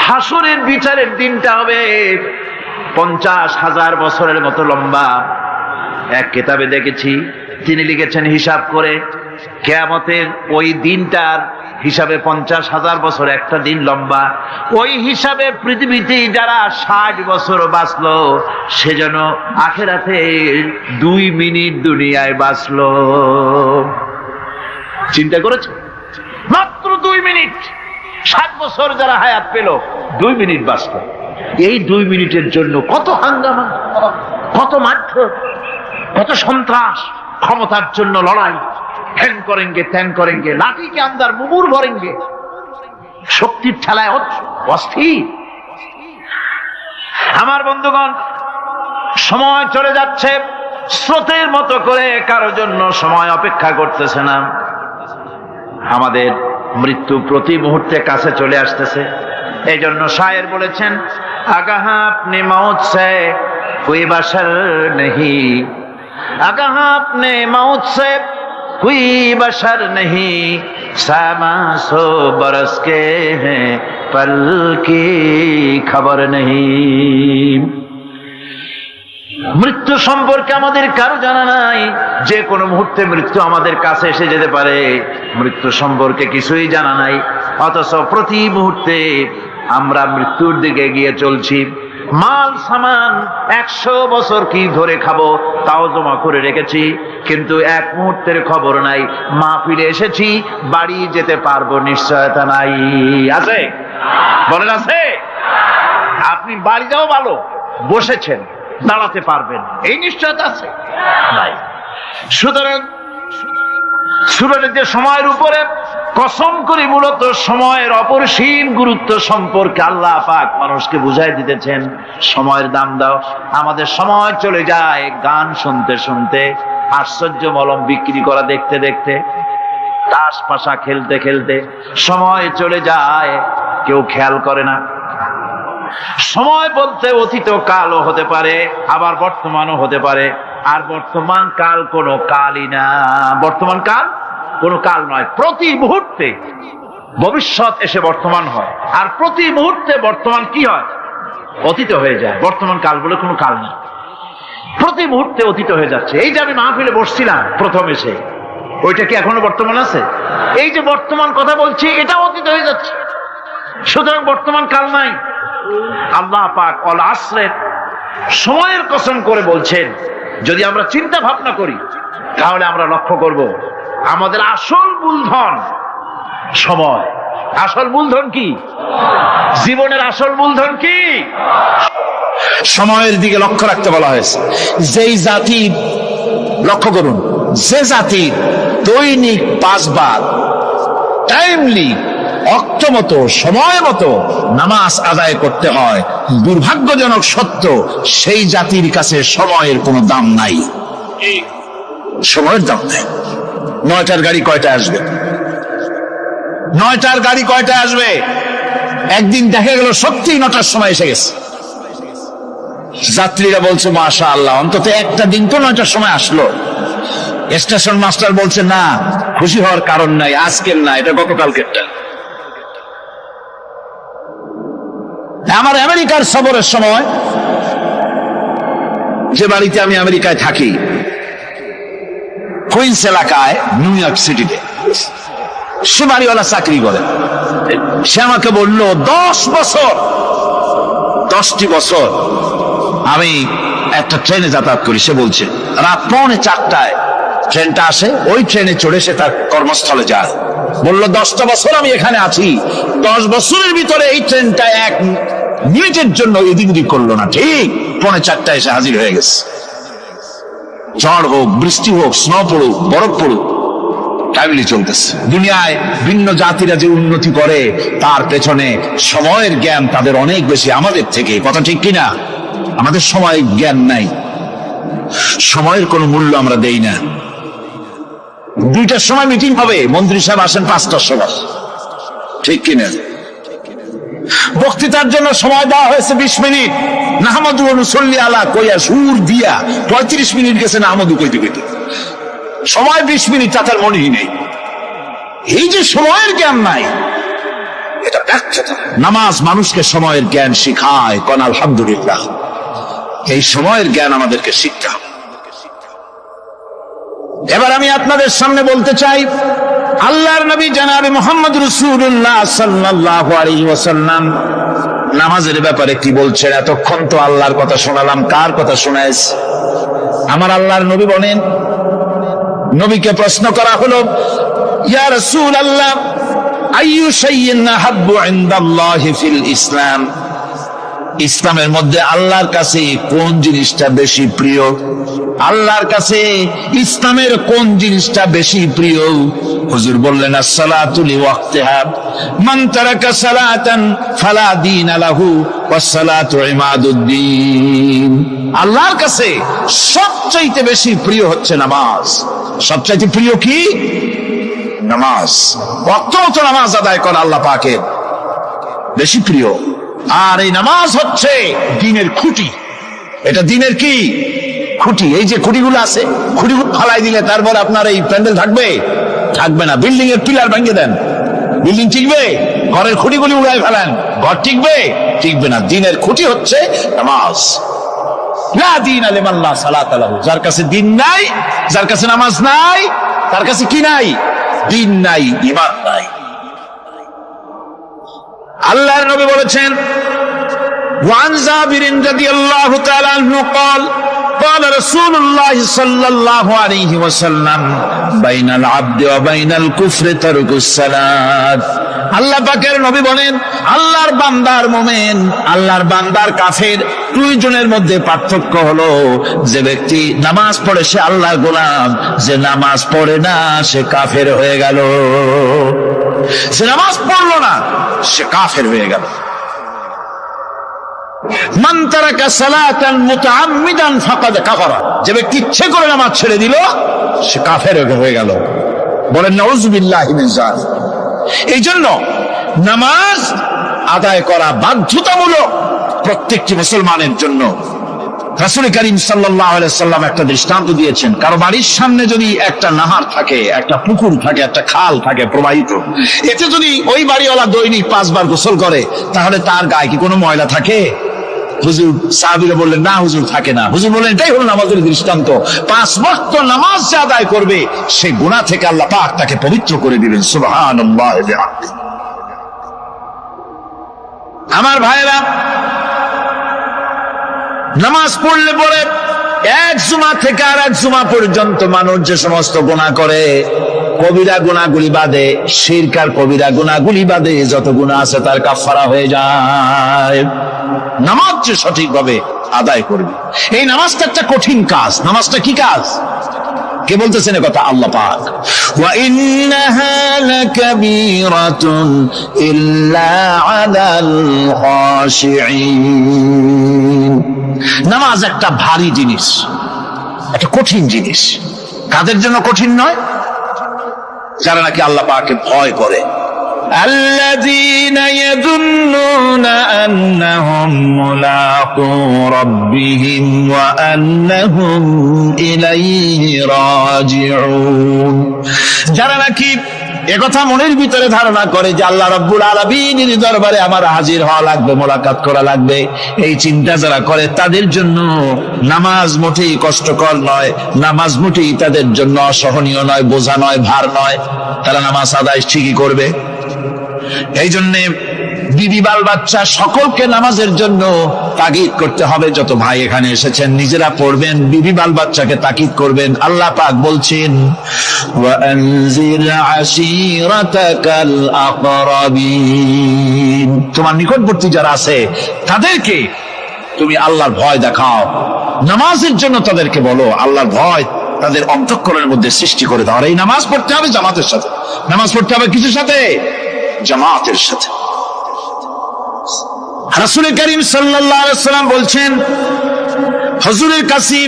হাসরের বিচারের দিনটা হবে 50,000 বছরের মতো লম্বা। এক কিতাবে দেখেছি, তিনি লিখেছেন হিসাব করে কিয়ামতের ওই দিনটার হিসাবে 50,000 বছর একটা দিন লম্বা। ওই হিসাবে পৃথিবীতে যারা 60 বছর বাঁচলো, সেজন্য আখিরাতে 2 মিনিট দুনিয়ায় বাঁচলো। চিন্তা করেছো? মাত্র 2 মিনিট। 60 বছর যারা হায়াত পেল, 2 মিনিট বাঁচলো। এই 2 মিনিটের জন্য কত হাঙ্গামা, কত মারধর, কত সন্ত্রাস, ক্ষমতার জন্য লড়াই, ধ্যান করেঙ্গে ত্যান করেঙ্গে, লাঠি কে আন্দার মুগুর ভরেঙ্গে, শক্তির ঠেলায় অস্থির। আমার বন্ধুগণ, সময় চলে যাচ্ছে স্রোতের মতো করে, কারো জন্য সময় অপেক্ষা করতেছে না। আমাদের মৃত্যু প্রতি মুহূর্তে কাছে চলে আসতেছে। এই জন্য শায়ের বলেছেন, আগাহা আপনি মৌত সে কোই বাশার নেহি, আগাহা আপনি মৌত সে কোই বাশার নেহি, সামা সো বরস কে হ্যাঁ পল কি খবর নেহি। মৃত্যু সম্পর্কে আমাদের কারো জানা নাই। যে কোনো মুহূর্তে মৃত্যু আমাদের কাছে এসে যেতে পারে, মৃত্যু সম্পর্কে কিছুই জানা নাই। অথচ প্রতি মুহূর্তে আমরা মৃত্যুর দিকে এগিয়ে চলছি। মাল সামান 100 বছর কি ধরে খাবো তাও জমা করে রেখেছি, কিন্তু এক মুহূর্তের খবর নাই। মা ফিরে এসেছি, বাড়ি যেতে পারবো নিশ্চয়তা নাই। আছে? বলেন আছে? আপনি বাড়ি যাও ভালো, বসেছেন, দাঁড়াতে পারবেন, এই নিশ্চয়তা আছে? নাই। সুতরাং সুরের সময়ের উপরে কসম করে মূলত সময়ের অপরিসীম গুরুত্ব সম্পর্কে আল্লাহ পাক মানুষকে বুঝাই দিতেছেন। সময়ের দাম দাও। আমাদের সময় চলে যায় গান শুনতে শুনতে, আশ্চর্য মলম বিক্রি করা দেখতে দেখতে, তাস পাশা খেলতে খেলতে সময় চলে যায়, কেউ খেয়াল করে না। সময় বলতে অতীত কালও হতে পারে, আবার বর্তমানও হতে পারে। আর বর্তমান কাল কোনো কালই না। বর্তমান কাল কোনো কাল নয়। প্রতি মুহূর্তে ভবিষ্যৎ এসে বর্তমান হয়, আর প্রতি মুহূর্তে বর্তমান কি হয়? অতীত হয়ে যায়। বর্তমান কাল বলে কোনো কাল নেই। প্রতি মুহূর্তে অতীত হয়ে যাচ্ছে। এই যে আমি মাহফিলে বসছিলাম প্রথম এসে, ওইটা কি এখনো বর্তমান আছে? এই যে বর্তমান কথা বলছি, এটা অতীত হয়ে যাচ্ছে। সুতরাং বর্তমান কাল নাই। আল্লাহ পাক অল আসরের সময়ের কসম করে বলছেন। যদি আমরা চিন্তা ভাবনা করি, তাহলে আমরা লক্ষ্য করব আমাদের আসল মূলধন সময়। আসল মূলধন কি? জীবনের আসল মূলধন কি? সময়ের দিকে লক্ষ্য রাখতে বলা হয়েছে। যেই জাতি, লক্ষ্য করুন, যে জাতি দৈনিক 5 বার টাইমলি অক্ত মতো সময় মতো নামাজ আদায় করতে হয়, দুর্ভাগ্যজনক সত্য, সেই জাতির কাছে সময়ের কোনো দাম নাই। সময়ের দাম নেই। 9টার গাড়ি কয়টায় আসবে? 9টার গাড়ি কয়টায় আসবে? একদিন দেখা গেল সত্যি 9টার সময় এসে গেছে। যাত্রীরা বলছে মাশাআল্লাহ, অন্তত একটা দিন তো 9টার সময় আসলো। স্টেশন মাস্টার বলছে না, খুশি হওয়ার কারণ নাই, আজকের না, এটা গতকালকেরটা। আমার আমেরিকার সফরের সময়, যে বাড়িতে আমি আমেরিকায় থাকি, কুইন্স এলাকায়, নিউ ইয়র্ক সিটিতে, সে বাড়িওয়ালা চাকরি করে। সে আমাকে বলল 10টি বছর আমি একটা ট্রেনে যাতায়াত করি, সে বলছে রাত 3:45 ট্রেনটা আসে, ওই ট্রেনে চড়ে সে তার কর্মস্থলে যায়। বলল 10টা বছর আমি এখানে আছি, 10 বছরের ভিতরে এই ট্রেনটা 1 মিনিটের জন্য এদিক ওদিক করলো না, ঠিক 3:45 এসে হাজির হয়ে গেছে। ঝড় হোক, বৃষ্টি হোক, স্নো পড়ুক, বরফ পড়ুক, টাইমলি চলতেছে। দুনিয়ায় ভিন্ন জাতিরা যে উন্নতি করে তার পেছনে সময়ের জ্ঞান তাদের অনেক বেশি আমাদের থেকে, কথা ঠিক কিনা? আমাদের সময় জ্ঞান নাই, সময়ের কোনো মূল্য আমরা দেই না। 2টার সময় মিটিং হবে, মন্ত্রী সাহেব আসেন 5টার সময়, ঠিক কিনা? বক্তৃতার জন্য সময় দেওয়া হয়েছে 20 মিনিট, নাহমাদু ওয়া নুসাল্লি আলা কইয়া সুর দিয়া 35 মিনিট গেছে নাহমাদু কইতে কইতে, সময় 20 মিনিট, তার মনেই নেই। এই যে সময়ের জ্ঞান নাই, এটা ব্যর্থতা। নামাজ মানুষকে সময়ের জ্ঞান শিখায়, কোন আলহামদুলিল্লাহ। এই সময়ের জ্ঞান আমাদেরকে শিখতে হবে। এবার আমি আপনাদের সামনে বলতে চাই, আল্লাহর নবী জনাবে মুহাম্মদ রাসূলুল্লাহ সাল্লাল্লাহু আলাইহি ওয়াসাল্লাম নামাজের ব্যাপারে কি বলছেন। এতক্ষণ তো আল্লাহর কথা শোনালাম, কার কথা শোনাইছে? আমার আল্লাহর নবী বলেন, নবীকে প্রশ্ন করা হলো, ইয়া রাসূলুল্লাহ আইয়ু শাইইন আহাব্বু ইনদাল্লাহি ফিল ইসলাম, ইসলামের মধ্যে আল্লাহর কাছে কোন জিনিসটা বেশি প্রিয়? আল্লাহর কাছে ইসলামের কোন জিনিসটা বেশি প্রিয়? হুজুর বললেন, as-salatu li waqtiha, মান তারাকা সালাতান ফালা দীনা লাহু ওয়াস-সালাতু ইমাদুদ্দিন। আল্লাহর কাছে সবচাইতে বেশি প্রিয় হচ্ছে নামাজ। সবচাইতে প্রিয় কি? নামাজ। ওয়াক্ত নামাজ আদায় করা আল্লাহ পাকের বেশি প্রিয়। আর এই নামাজ হচ্ছে দ্বীনের খুঁটি। এটা দ্বীনের কি? খুঁটি। এই যে খুঁটিগুলো আছে, খুঁটিগুলো ফালাই দিলে তারপর আপনার এই প্যান্ডেল থাকবে? থাকবে না। বিল্ডিং এর পিলার ভেঙে দেন, বিল্ডিং টিকবে? ঘরের খুঁটিগুলি উড়াই ফেলেন, ঘর টিকবে? টিকবে না। দ্বীনের খুঁটি হচ্ছে নামাজ। লা দীনা লিমান লা সালাতা লাহু, যার কাছে দ্বীন নাই, যার কাছে নামাজ নাই, তার কাছে কি নাই? দ্বীন নাই, ঈমান নাই। আল্লাহর নবী বলেছেন, ওয়ান জাবির রাদিয়াল্লাহু তাআলা আনহু قال قال رسول الله صلى الله عليه وسلم بين العبد وبين الكفر ترك الصلاة। আল্লাহ পাকের নবী বলেন, আল্লাহর বান্দার মুমিন, আল্লাহর বান্দার কাফের, দুইজনের মধ্যে পার্থক্য হলো, যে ব্যক্তি নামাজ পড়ে সে আল্লাহর গোলাম, যে নামাজ পড়ে না সে কাফের হয়ে গেল। সে নামাজ পড়লো না, সে কাফের হয়ে গেল। মান তারাকা সালাতান মুতাআম্মিদান ফাকাদ কাফারা, যে ব্যক্তি ইচ্ছে করে নামাজ ছেড়ে দিল সে কাফের হয়ে গেল। বলেন নাউযুবিল্লাহি মিন যালিক। এই জন্য নামাজ আদায় করা বাধ্যতামূলক প্রত্যেকটি মুসলমানের জন্য। রাসূল করিম সাল্লাল্লাহু আলাইহি সাল্লাম একটা দৃষ্টান্ত দিয়েছেন, কারো বাড়ির সামনে যদি একটা নাহার থাকে, একটা পুকুর থাকে, একটা খাল থাকে প্রবাহিত, এতে যদি ওই বাড়িওয়ালা দৈনিক 5 বার গোসল করে, তাহলে তার গায়ে কি কোনো ময়লা থাকে? হুজুর, সাহাবীরা বললেন, না হুজুর, থাকে না। হুজুর বললেন, এটাই হলো নামাজের দৃষ্টান্ত। 5 ওয়াক্ত নামাজ যে আদায় করবে, সেই গুনাহ থেকে আল্লাহ পাক তাকে পবিত্র করে দিবেন। সুবহানাল্লাহ ওয়া বিহামদিহি। আমার ভাইরা, নামাজ পড়লে পরে এক জুমা থেকে আর এক জুমা পর্যন্ত মানুষ যে সমস্ত গুনাহ করে, কবিরা গুনাহগুলি বাদে, শিরক আর কবিরা গুনাহগুলি বাদে যত গুনাহ আছে তার কাফারা হয়ে যায়। নামাজ যে সঠিকভাবে আদায় করবে, এই নামাজটা একটা কঠিন কাজ। নামাজটা কি কাজ? কে বলতেছেন কথা? আল্লাহ পাক। ওয়া ইন্নাহা লাকাবীরাতুন ইল্লা আলাল খাশিঈন। নামাজ একটা ভারী জিনিস, একটা কঠিন জিনিস। কাদের জন্য কঠিন নয়? যারা নাকি আল্লাহ পাককে ভয় করে। আল্লাযীনা ইয়াযুন্নুনা আন্নাহুম মুলাকু রাব্বিহিম ওয়া আন্নাহুম ইলাইহি রাজিউন। যারা নাকি একথা মনের ভিতরে ধারণা করে যে আল্লাহ রাব্বুল আলামিনের দরবারে আমার হাজির হওয়া লাগবে, মোলাকাত করা লাগবে, এই চিন্তা যারা করে তাদের জন্য নামাজ মোটেই কষ্টকর নয়, নামাজ মোটেই তাদের জন্য অসহনীয় নয়, বোঝা নয়, ভার নয়। তারা নামাজ আদায় ঠিকই করবে। এই জন্যে বিবি বাল বাচ্চা সকলকে নামাজের জন্য তাগিদ করতে হবে। যত ভাই এখানে এসেছেন নিজেরা পড়বেন, বিবি বাল বাচ্চাকে তাকিদ করবেন। আল্লাহ পাক বলছেন ওয়ানজির আশীরাতাকাল আকরাবিন, তোমার নিকটবর্তী যারা আছে তাদেরকে তুমি আল্লাহর ভয় দেখাও, নামাজের জন্য তাদেরকে বলো, আল্লাহর ভয় তাদের অন্তঃকরণের মধ্যে সৃষ্টি করে দাও। আর এই নামাজ পড়তে হবে জামাতের সাথে। নামাজ পড়তে হবে কিসের সাথে? জামাতের সাথে। রাসূল করিম সাল্লাল্লাহু আলাইহি ওয়াসাল্লাম বলছেন, হুজুরের কাছে,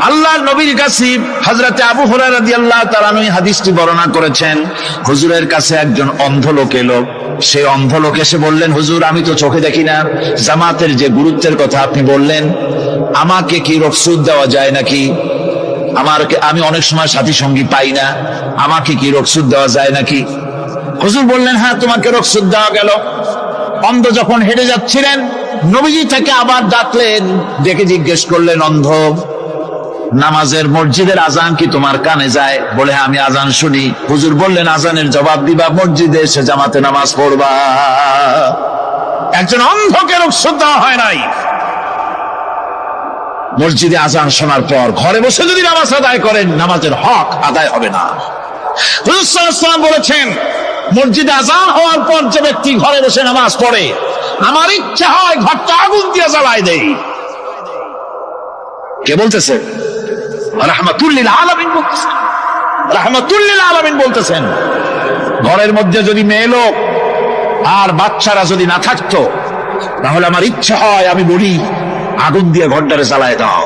আল্লাহর নবীর কাছে হযরতে আবু হুরায়রা রাদিয়াল্লাহু তাআলা আনহু হাদিসটি বর্ণনা করেছেন। হুজুরের কাছে একজন অন্ধ লোক এলো। সেই অন্ধ লোক এসে বললেন, হুজুর আমি তো চোখে দেখি না, জামাতের যে গুরুত্বের কথা আপনি বললেন, আমাকে কি রুখসত দেওয়া যায় নাকি? আমি অনেক সময় সাথী সঙ্গী পাই না, আমাকে কি রুখসত দেওয়া যায় নাকি? হুজুর বললেন, হ্যাঁ তোমাকে রুখসত দেওয়া গেল। অন্ধ যখন হেঁটে যাচ্ছিলেন নবীজি তাকে আবার ডাকলেন, ডেকে জিজ্ঞেস করলেন, অন্ধ নামাজের মসজিদের আজান কি তোমার কানে যায়? বলে হ্যাঁ আমি আজান শুনি। হুজুর বললেন, আজানের জবাব দিবা, মসজিদে এসে জামাতে নামাজ পড়বা। একজন অন্ধকে রুখসত দেওয়া হয় নাই। মসজিদে আজান শোনার পর ঘরে বসে যদি নামাজ আদায় করেন, নামাজের হক আদায় হবে না। হুজুর সাল্লাল্লাহু আলাইহি ওয়াসাল্লাম বলেছেন, মসজিদে আজান হওয়ার পর যে ব্যক্তি ঘরে বসে নামাজ পড়ে, আমার ইচ্ছা হয় ঘরটা আগুন দিয়ে জ্বালায় দেই। কে বলতেছে? রাহমাতুল লিল আলামিন বলতেছেন। রাহমাতুল লিল আলামিন বলতেছেন, ঘরের মধ্যে যদি মেয়ে লোক আর বাচ্চারা যদি না থাকতো, তাহলে আমার ইচ্ছা হয় আমি বলি আগুন দিয়ে ঘরটারে জ্বালায় দাও।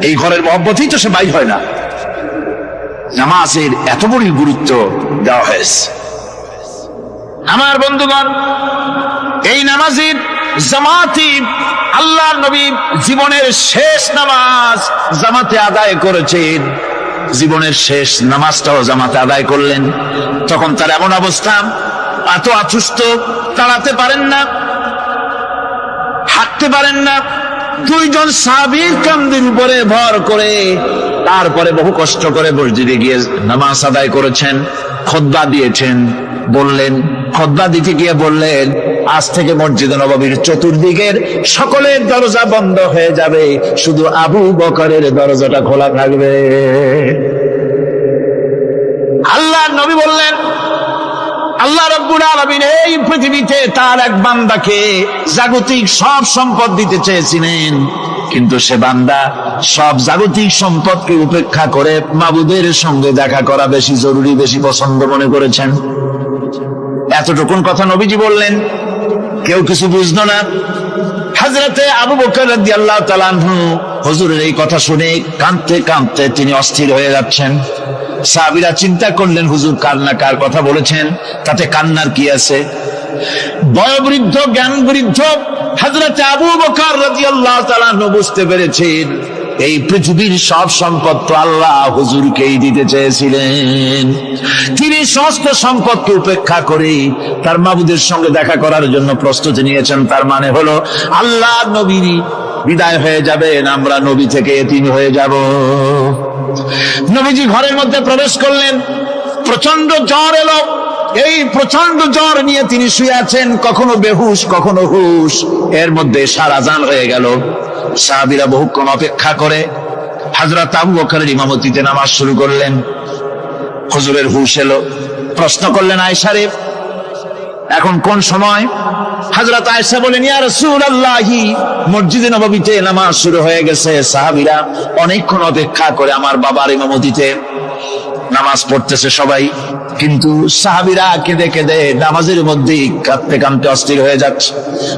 এই ঘরের মহব্বতই তো সে বাইর হয় না। নামাজের এত বড় গুরুত্ব দেওয়া হয়েছে। আমার বন্ধুগণ, এই নামাজের জামাতি আল্লাহর নবী জীবনের শেষ নামাজ জামাতে আদায় করেছেন। জীবনের শেষ নামাজটাও জামাতে আদায় করলেন। তখন তার এমন অবস্থা, এত অসুস্থ, দাঁড়াতে পারেন না, হাঁটতে পারেন না। দুইজন সাহাবীর কাঁধের উপরে ভর করে তারপরে বহু কষ্ট করে মসজিদে গিয়ে নামাজ আদায় করেছেন। খুতবা দিয়েছেন। বললেন, খুতবা দিতে গিয়ে বললেন, আজ থেকে মসজিদে নববীর চতুর্দিকের সকলের দরজা বন্ধ হয়ে যাবে, শুধু আবু বকরের দরজাটা খোলা থাকবে। আল্লাহর নবী বললেন, আল্লাহ রাব্বুল আলামিন এই পৃথিবীতে তার এক বান্দাকে জাগতিক সব সম্পদ দিতে চেয়েছিলেন, কিন্তু সে বান্দা সব জাগতিক সম্পদকে উপেক্ষা করে মাবুদের সঙ্গে দেখা করা বেশি জরুরি, বেশি পছন্দ মনে করেছেন। এতটুকুন কথা নবীজি বললেন, কেউ কিছু বুঝলো না। হযরতে আবু বকর রাদিয়াল্লাহু তাআলা আনহু হুজুরের এই কথা শুনে কাঁদতে কাঁদতে তিনি অস্থির হয়ে যাচ্ছেন। সাহাবীরা চিন্তা করলেন, হুজুর কান্না কার কথা বলেছেন, তাতে কান্নার কি আছে? বয়োবৃদ্ধ জ্ঞান বৃদ্ধ হযরতে আবু বকর রাদিয়াল্লাহু তাআলা আনহু বুঝতে পেরেছেন, এই পৃথিবীর সব সম্পদ তো আল্লাহ হুজুরকেই দিতে চেয়েছিলেন। তিনি সমস্ত সম্পদকে উপেক্ষা করে তার মাবুদের সঙ্গে দেখা করার জন্য প্রস্তুতি নিয়েছেন। তার মানে হলো আল্লাহ নবী বিদায় হয়ে যাবেন, আমরা নবী থেকে এতিম হয়ে যাব। নবীজি ঘরের মধ্যে প্রবেশ করলেন, প্রচন্ড জ্বর এলো। এই প্রচন্ড জ্বর নিয়ে তিনি শুয়ে আছেন, কখনো বেহুশ কখনো হুশ। এর মধ্যে সারা আজান হয়ে গেল। সাহাবীরা বহুক্ষণ অপেক্ষা করে হযরত আবু বকরের ইমামতিতে নামাজ শুরু করলেন। হুজুরের হুশ এলো। প্রশ্ন করলেন, আয়েশা রে, এখন কোন সময়? হযরত আয়েশা বলেন, ইয়া রাসূলুল্লাহ, মসজিদে নববীতে নামাজ শুরু হয়ে গেছে। সাহাবীরা অনেকক্ষণ অপেক্ষা করে আমার বাবার ইমামতিতে নামাজ পড়তেছে সবাই, কিন্তু সাহাবীরা কেঁদে কেঁদে নামাজের মধ্যে কাঁদতে কাঁদতে অস্থির হয়ে যাচ্ছে।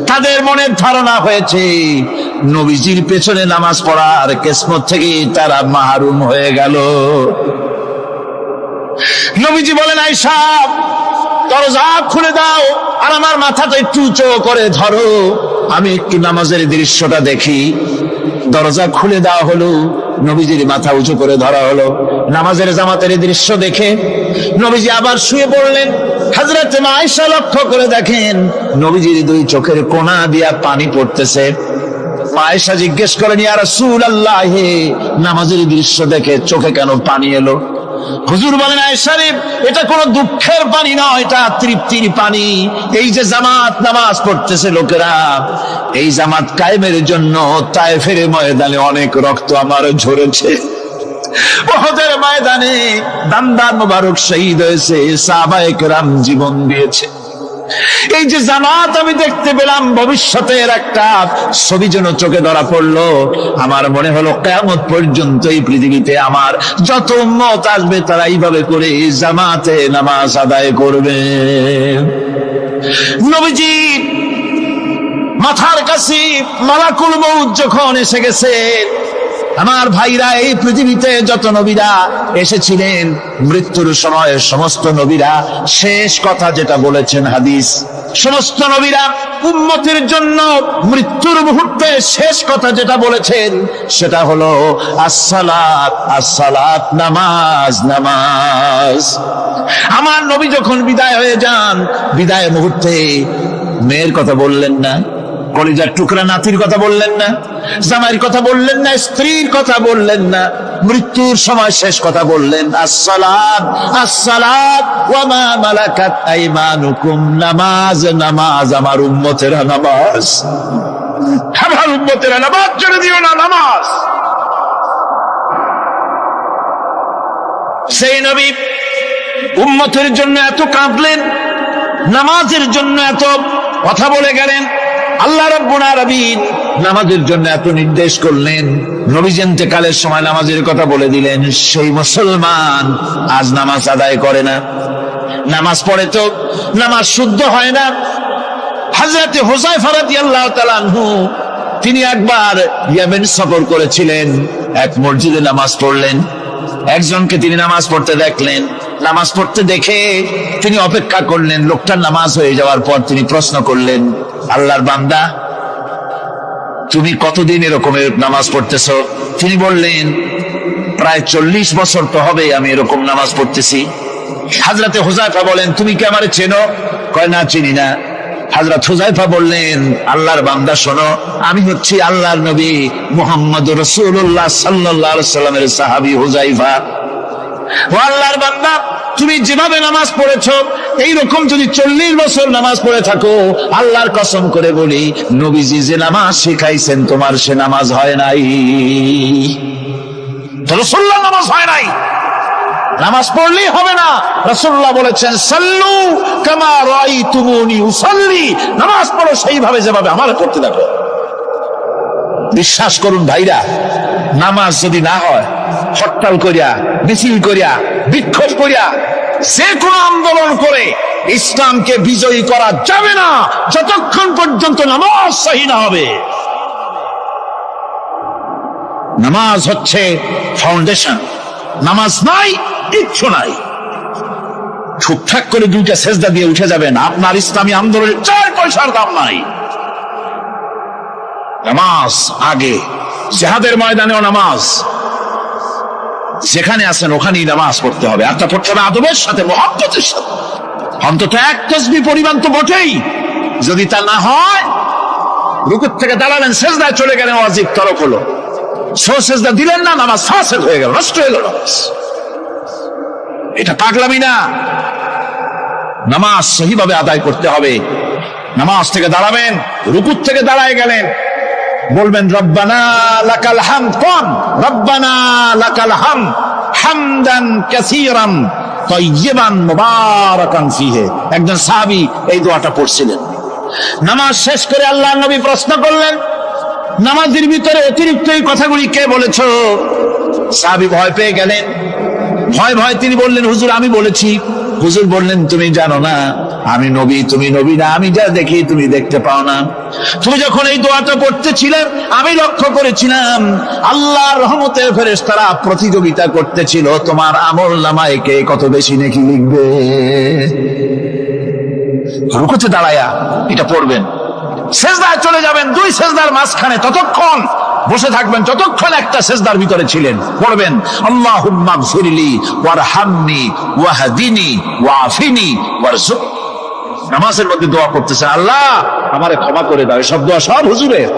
তাদের মনের ধারণা হয়েছে নবীজির পেছনে নামাজ পড়ার কিসমত থেকে তারা মাহরুম হয়ে গেল। নবীজি বলেন, আয়েশা দরজা খুলে দাও আর আমার মাথাটা একটু উঁচু করে ধরো, আমি একটু নামাজের দৃশ্যটা দেখি। দরজা খুলে দেওয়া হলো, নবীজির মাথা উঁচু করে ধরা হলো। নামাজের জামাতের দৃশ্য দেখে নবীজি আবার শুয়ে পড়লেন। হযরত আয়েশা লক্ষ্য করে দেখেন নবীজির দুই চোখের কোণা দিয়া পানি পড়তেছে। আয়েশা জিজ্ঞেস করেন, ইয়া রাসূলুল্লাহ, নামাজের দৃশ্য দেখে চোখে কেন পানি এলো? হুজুর বলেন আয়েশা রে, এটা কোনো দুঃখের পানি নয়, এটা তৃপ্তির পানি। এই যে জামাত নামাজ পড়তেছে লোকেরা, এই জামাত কায়েমের জন্য তায়েফের ময়দানে অনেক রক্ত আমার ঝরেছে। উহুদের ময়দানে দান্দান মোবারক শহীদ হয়েছে, সাহাবায়ে কেরাম জীবন দিয়েছে। এই যে জামাত আমি দেখতে পেলাম, ভবিষ্যতের একটা ছবি যেন চোখে ধরা পড়লো। আমার মনে হলো কিয়ামত পর্যন্ত এই পৃথিবীতে আমার যত উম্মত আসবে তারা এইভাবে করে জামাতে নামাজ আদায় করবে। নবীজি মাথার কাছে মালাকুল মউত যখন এসে গেছে, আমার ভাইরা, এই পৃথিবীতে যত নবীরা এসেছিলেন মৃত্যুর সময় সমস্ত নবীরা শেষ কথা যেটা বলেছেন, হাদিস, সমস্ত নবীরা উম্মতের জন্য মৃত্যুর মুহূর্তে শেষ কথা যেটা বলেছেন সেটা হলো আসসালাত, আসসালাত, নামাজ, নামাজ। আমার নবী যখন বিদায় হয়ে যান, বিদায় মুহূর্তে মেয়ের কথা বললেন না, কলিজার টুকরা নাতির কথা বললেন না, জামাইয়ের কথা বললেন না, স্ত্রীর কথা বললেন না, মৃত্যুর সময় শেষ কথা বললেন আসসালাত, আসসালাত ওয়া মা মালাকাত আইমানুকুম, নামাজ, নামাজ, আমার উম্মতেরা নামাজ, আমার উম্মতেরা নামাজ ছেড়ে দিও না, নামাজ। সেই নবী উম্মতের জন্য এত কাঁদলেন, নামাজের জন্য এত কথা বলে গেলেন, আল্লাহ রাব্বুল আলামিন নামাজের জন্য এত নির্দেশ করলেন, নবীজি ইন্তেকালের সময় নামাজের কথা বলে দিলেন। সেই মুসলমান আজ নামাজ আদায় করে না, নামাজ পড়ে তো নামাজ শুদ্ধ হয় না। হযরতে হুযায়ফা রাদিয়াল্লাহু তাআলা আনহু তিনি একবার ইয়েমেন সফর করেছিলেন, এক মসজিদে নামাজ পড়লেন, একজনকে তিনি নামাজ পড়তে দেখলেন, নামাজ পড়তে দেখে তিনি অপেক্ষা করলেন, লোকটার নামাজ হয়ে যাওয়ার পর তিনি প্রশ্ন করলেন, আল্লাহর বান্দা, তুমি কতদিন এরকমের নামাজ পড়তেছো? তিনি বললেন, প্রায় 40 বছর তো হবে আমি এরকম নামাজ পড়তেছি। হযরতে হুযায়ফা বলেন, তুমি কি আমারে চেনো? কয় না, চিনি না। হযরত হুযায়ফা বললেন, আল্লাহর বান্দা শোনো, আমি হচ্ছি আল্লাহর নবী মুহাম্মদুর রাসূলুল্লাহ সাল্লাল্লাহু আলাইহি সাল্লামের সাহাবী হুযায়ফা। ও আল্লাহর বান্দা, তুমি যেভাবে নামাজ পড়েছো এইরকম যদি 40 বছর নামাজ পড়ে থাকো, আল্লাহর কসম করে বলি, নবীজি যে নামাজ শিখাইছেন তোমার সে নামাজ হয় নাই, রাসূলুল্লাহ নামাজ হয় নাই। নামাজ পড়লেই হবে না, রাসূলুল্লাহ বলেছেন, সাল্লু কামা রাআইতুমুনি উসাল্লি, নামাজ পড়ো সেইভাবে যেভাবে আমার পড়তে দেখো। বিশ্বাস করুন ভাইরা, নামাজ যদি না হয়, হরতাল করিয়া, মিছিল করিয়া, বিক্ষোভ করিয়া, যে কোনো আন্দোলন করে ইসলামকে বিজয়ী করা যাবে না যতক্ষণ পর্যন্ত নামাজ সহি না হবে। নামাজ হচ্ছে ফাউন্ডেশন, নামাজ নাই কিচ্ছু নাই। ঠিকঠাক করে 2টা সেজদা দিয়ে উঠে যাবেন, আপনার ইসলামী আন্দোলনের 4 পয়সার দাম নাই। নামাজ আগে, জিহাদের ময়দানেও নামাজ, যেখানে আছেন ওখানেই নামাজ পড়তে হবে, আর তা পড়তে হবে আদবের সাথে, মুহাব্বতের সাথে, অন্তত 1 তাসবিহ পরিমাণ তো বটেই। যদি তা না হয়, রুকুর থেকে দাঁড়ালেন, সেজদায় চলে গেলেন, ওয়াজিব তরক হলো, সেজদা দিলেন না, নামাজ ফাসেদ হয়ে গেল, নষ্ট হয়ে গেল। এটা পাগলামি না, নামাজ সহিভাবে আদায় করতে হবে। নামাজ থেকে দাঁড়াবেন, রুকুর থেকে দাঁড়ায় গেলেন, বলবেন রব্বানা লাকাল হামদ, কোন রব্বানা লাকাল হামদ হামদান কাসীরান তাইয়িবান মুবারাকান ফীহি। একজন সাহাবী এই দোয়াটা পড়ছিলেন। নামাজ শেষ করে আল্লাহর নবী প্রশ্ন করলেন, নামাজের ভিতরে অতিরিক্ত এই কথাগুলি কে বলেছো? সাহাবী ভয় পেয়ে গেলেন, ভয় ভয় তিনি বললেন, হুজুর আমি বলেছি। হুজুর বললেন, তুমি জানো না আমি নবী, তুমি নবী না, আমি যা দেখি তুমি দেখতে পাও না। তুমি যখন এই দোয়াটা পড়তেছিলে আমি লক্ষ্য করেছিলাম আল্লাহর রহমতের ফেরেশতারা প্রতিযোগিতা করতেছিল তোমার আমল নামায় কে কত বেশি নেকি লিখবে। রুকুতে দাঁড়ায়া এটা পড়বেন, সেজদায় চলে যাবেন, 2 সেজদার মাঝখানে ততক্ষণ বসে থাকবেন যতক্ষণ একটা সেজদার ভিতরে ছিলেন। পড়বেন আল্লাহুম্মা গফিরলি ওয়ারহামনি ওয়াহদিনি ওয়াআফিনি ওয়ারযুক। নামাজের মধ্যে দোয়া করতেছেন, আল্লাহ আমারে ক্ষমা করে দাও। সব দোয়া সব হুজুরের,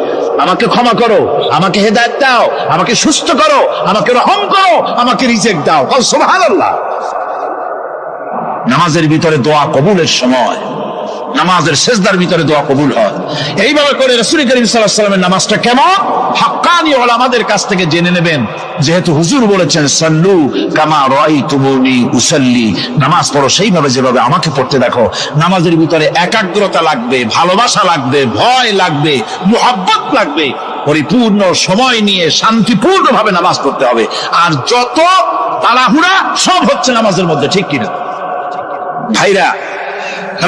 আমাকে ক্ষমা করো, আমাকে হেদায়েত দাও, আমাকে সুস্থ করো, আমাকে রহম করো, আমাকে রিজেক্ট দাও। সুবহানাল্লাহ। নামাজের ভিতরে দোয়া কবুলের সময়, নামাজের সেজদার ভিতরে দোয়া কবুল হয়। এইভাবে করে রাসূল করিম সাল্লাল্লাহু আলাইহি ওয়াসাল্লামের নামাজটা কেমন হাক্কানি উলামাদের কাছ থেকে জেনে নেবেন। যেহেতু হুজুর বলেছেন সাল্লু কামা রাআইতুমুনি উসাল্লি, নামাজ পড়ো সেইভাবে যেভাবে আমাকে পড়তে দেখো। নামাজের ভিতরে একাগ্রতা লাগবে, ভালোবাসা লাগবে, ভয় লাগবে, মুহাব্বত লাগবে। পরিপূর্ণ সময় নিয়ে শান্তিপূর্ণভাবে নামাজ পড়তে হবে। আর যত তাড়াহুড়া সব হচ্ছে নামাজের মধ্যে, ঠিক কিনা ভাইরা?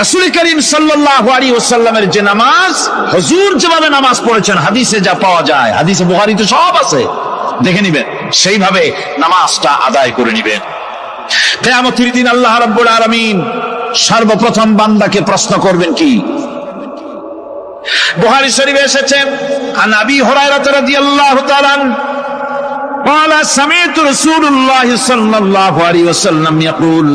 রাসূল করিম সাল্লাল্লাহু আলাইহি ওয়াসাল্লামের যে নামাজ, হুজুর যেভাবে নামাজ পড়েছেন হাদিসে যা পাওয়া যায়, হাদিসে বুখারীতে সব আছে, দেখে নিবেন, সেইভাবে নামাজটা আদায় করে নিবেন। কিয়ামতের দিন আল্লাহ রাব্বুল আলামিন সর্বপ্রথম বান্দাকে প্রশ্ন করবেন কি? বুখারী শরীফে এসেছে, আন আবি হুরায়রা রাদিয়াল্লাহু তাআলা قال سمعت رسول الله صلى الله عليه وسلم يقول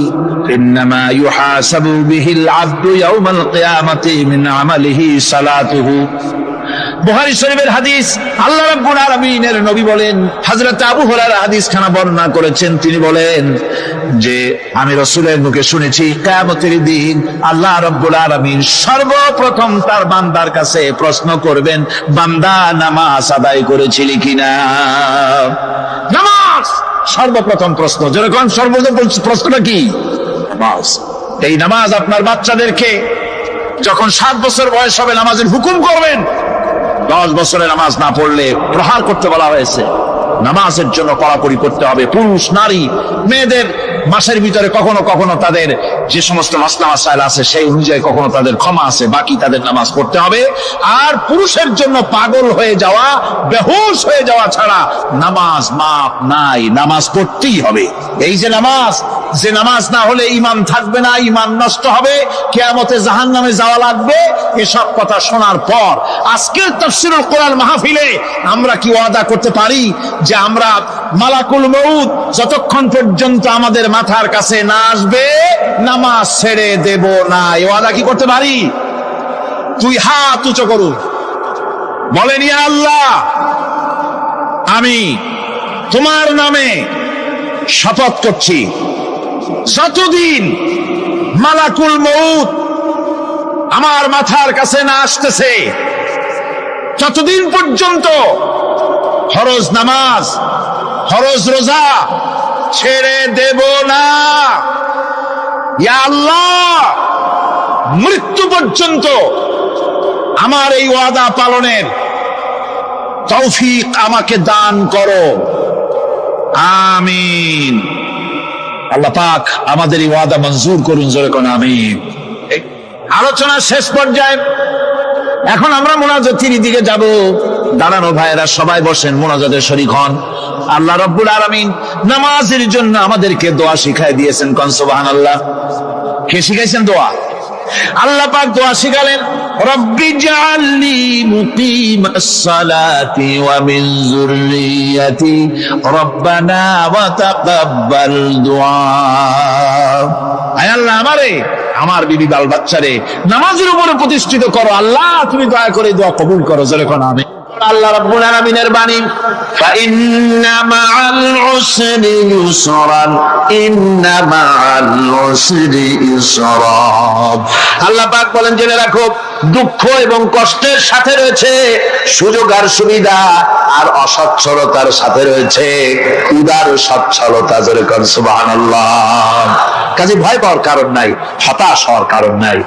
إنما يحاسب به العبد يوم القيامة من عمله صلاته। বুখারী শরীফের হাদিস, আল্লাহ রাব্বুল আলামিনের নবী বলেন, হযরত আবু হুরায়রা হাদিসখানা বর্ণনা করেছেন, তিনি বলেন যে আমি রাসূলের মুখে শুনেছি কিয়ামতের দিন আল্লাহ রাব্বুল আলামিন সর্বপ্রথম তার বান্দার কাছে প্রশ্ন করবেন, বান্দা নামাজ আদায় করেছিলি কিনা? নামাজ সর্বপ্রথম প্রশ্ন। যেরকম সর্বপ্রথম প্রশ্নটা কি? নামাজ। এই নামাজ আপনার বাচ্চাদেরকে যখন 7 বছর বয়স হবে নামাজের হুকুম করবেন। 10 বছরে নামাজ না পড়লে প্রহার করতে বলা হয়েছে। নামাজের জন্য কড়াকড়ি করতে হবে। পুরুষ নারী মেয়েদের মাসের ভিতরে কখনো কখনো তাদের যে সমস্ত মাসলা মাসাইল আছে সেই অনুযায়ী কখনো তাদের ক্ষমা আছে, বাকি তাদের নামাজ পড়তে হবে। আর পুরুষের জন্য পাগল হয়ে যাওয়া, বেহুশ হয়ে যাওয়া ছাড়া নামাজ মাপ নাই, নামাজ পড়তেই হবে। এই যে নামাজ না হলে ঈমান থাকবে না, ঈমান নষ্ট হবে, কিয়ামতে জাহান্নামে যাওয়া লাগবে। এসব কথা শোনার পর আজকের তাফসীরুল কোরআন মাহফিলে আমরা কি ওয়াদা করতে পারি যে আমরা মালাকুল মউত যতক্ষণ পর্যন্ত আমাদের মাথার কাছে না আসবে নামাজ ছেড়ে দেব না? এই ওয়াদা কি করতে পারি? তুই হাত উঁচু করুন, বলেন ইয়া আল্লাহ, আমি তোমার নামে শপথ করছি, যতদিন মালাকুল মউত আমার মাথার কাছে না আসতেছে ততদিন পর্যন্ত ফরজ নামাজ, ফরজ রোজা ছেড়ে দেব না। ইয়া আল্লাহ, মৃত্যু পর্যন্ত আমার এই ওয়াদা পালনের তৌফিক আমাকে দান করো, আমিন। আল্লাহ পাক আমাদের এই ওয়াদা মঞ্জুর করুন, জোরে কোন আমিন। আলোচনার শেষ পর্যায়ে এখন আমরা মুনাজাতের দিকে যাব। দাঁড়ানো ভাইয়েরা সবাই বসেন, মুনাজাতের শরীক হন। আল্লাহ রাব্বুল আলামিন নামাজের জন্য আমাদেরকে দোয়া শিখাই দিয়েছেন, কোন সুবহানাল্লাহ। কে শিখাইছেন দোয়া? আল্লাহ পাক দোয়া শিখালেন, রব্বি জাআলনি মুকিমাস সালাতি ওয়া মিন যুররিয়াতি রব্বানা ওয়া তাকাব্বাল দুআ। আয় আল্লাহ, আমারে, আমার বিবি বাল বাচ্চারে নামাজের উপরে প্রতিষ্ঠিত করো। আল্লাহ, তুমি দয়া করে দোয়া কবুল করো, জোরে কোন আমিন। আল্লাহ রাব্বুল আলামিনের বাণী, ফাইন্না মাআল উসরি ইউসরান, ইন্না মাআল উসরি ইউসরা। আল্লাহ পাক বলেন, জেনে রাখো, দুঃখ এবং কষ্টের সাথে রয়েছে সুযোগ আর সুবিধা, আর অসচ্ছলতার সাথে রয়েছে উদার সচ্ছলতা, জোরে কোন সুবহানাল্লাহ। কাজে ভয় পাওয়ার কারণ নাই, হতাশ হওয়ার কারণ নাই,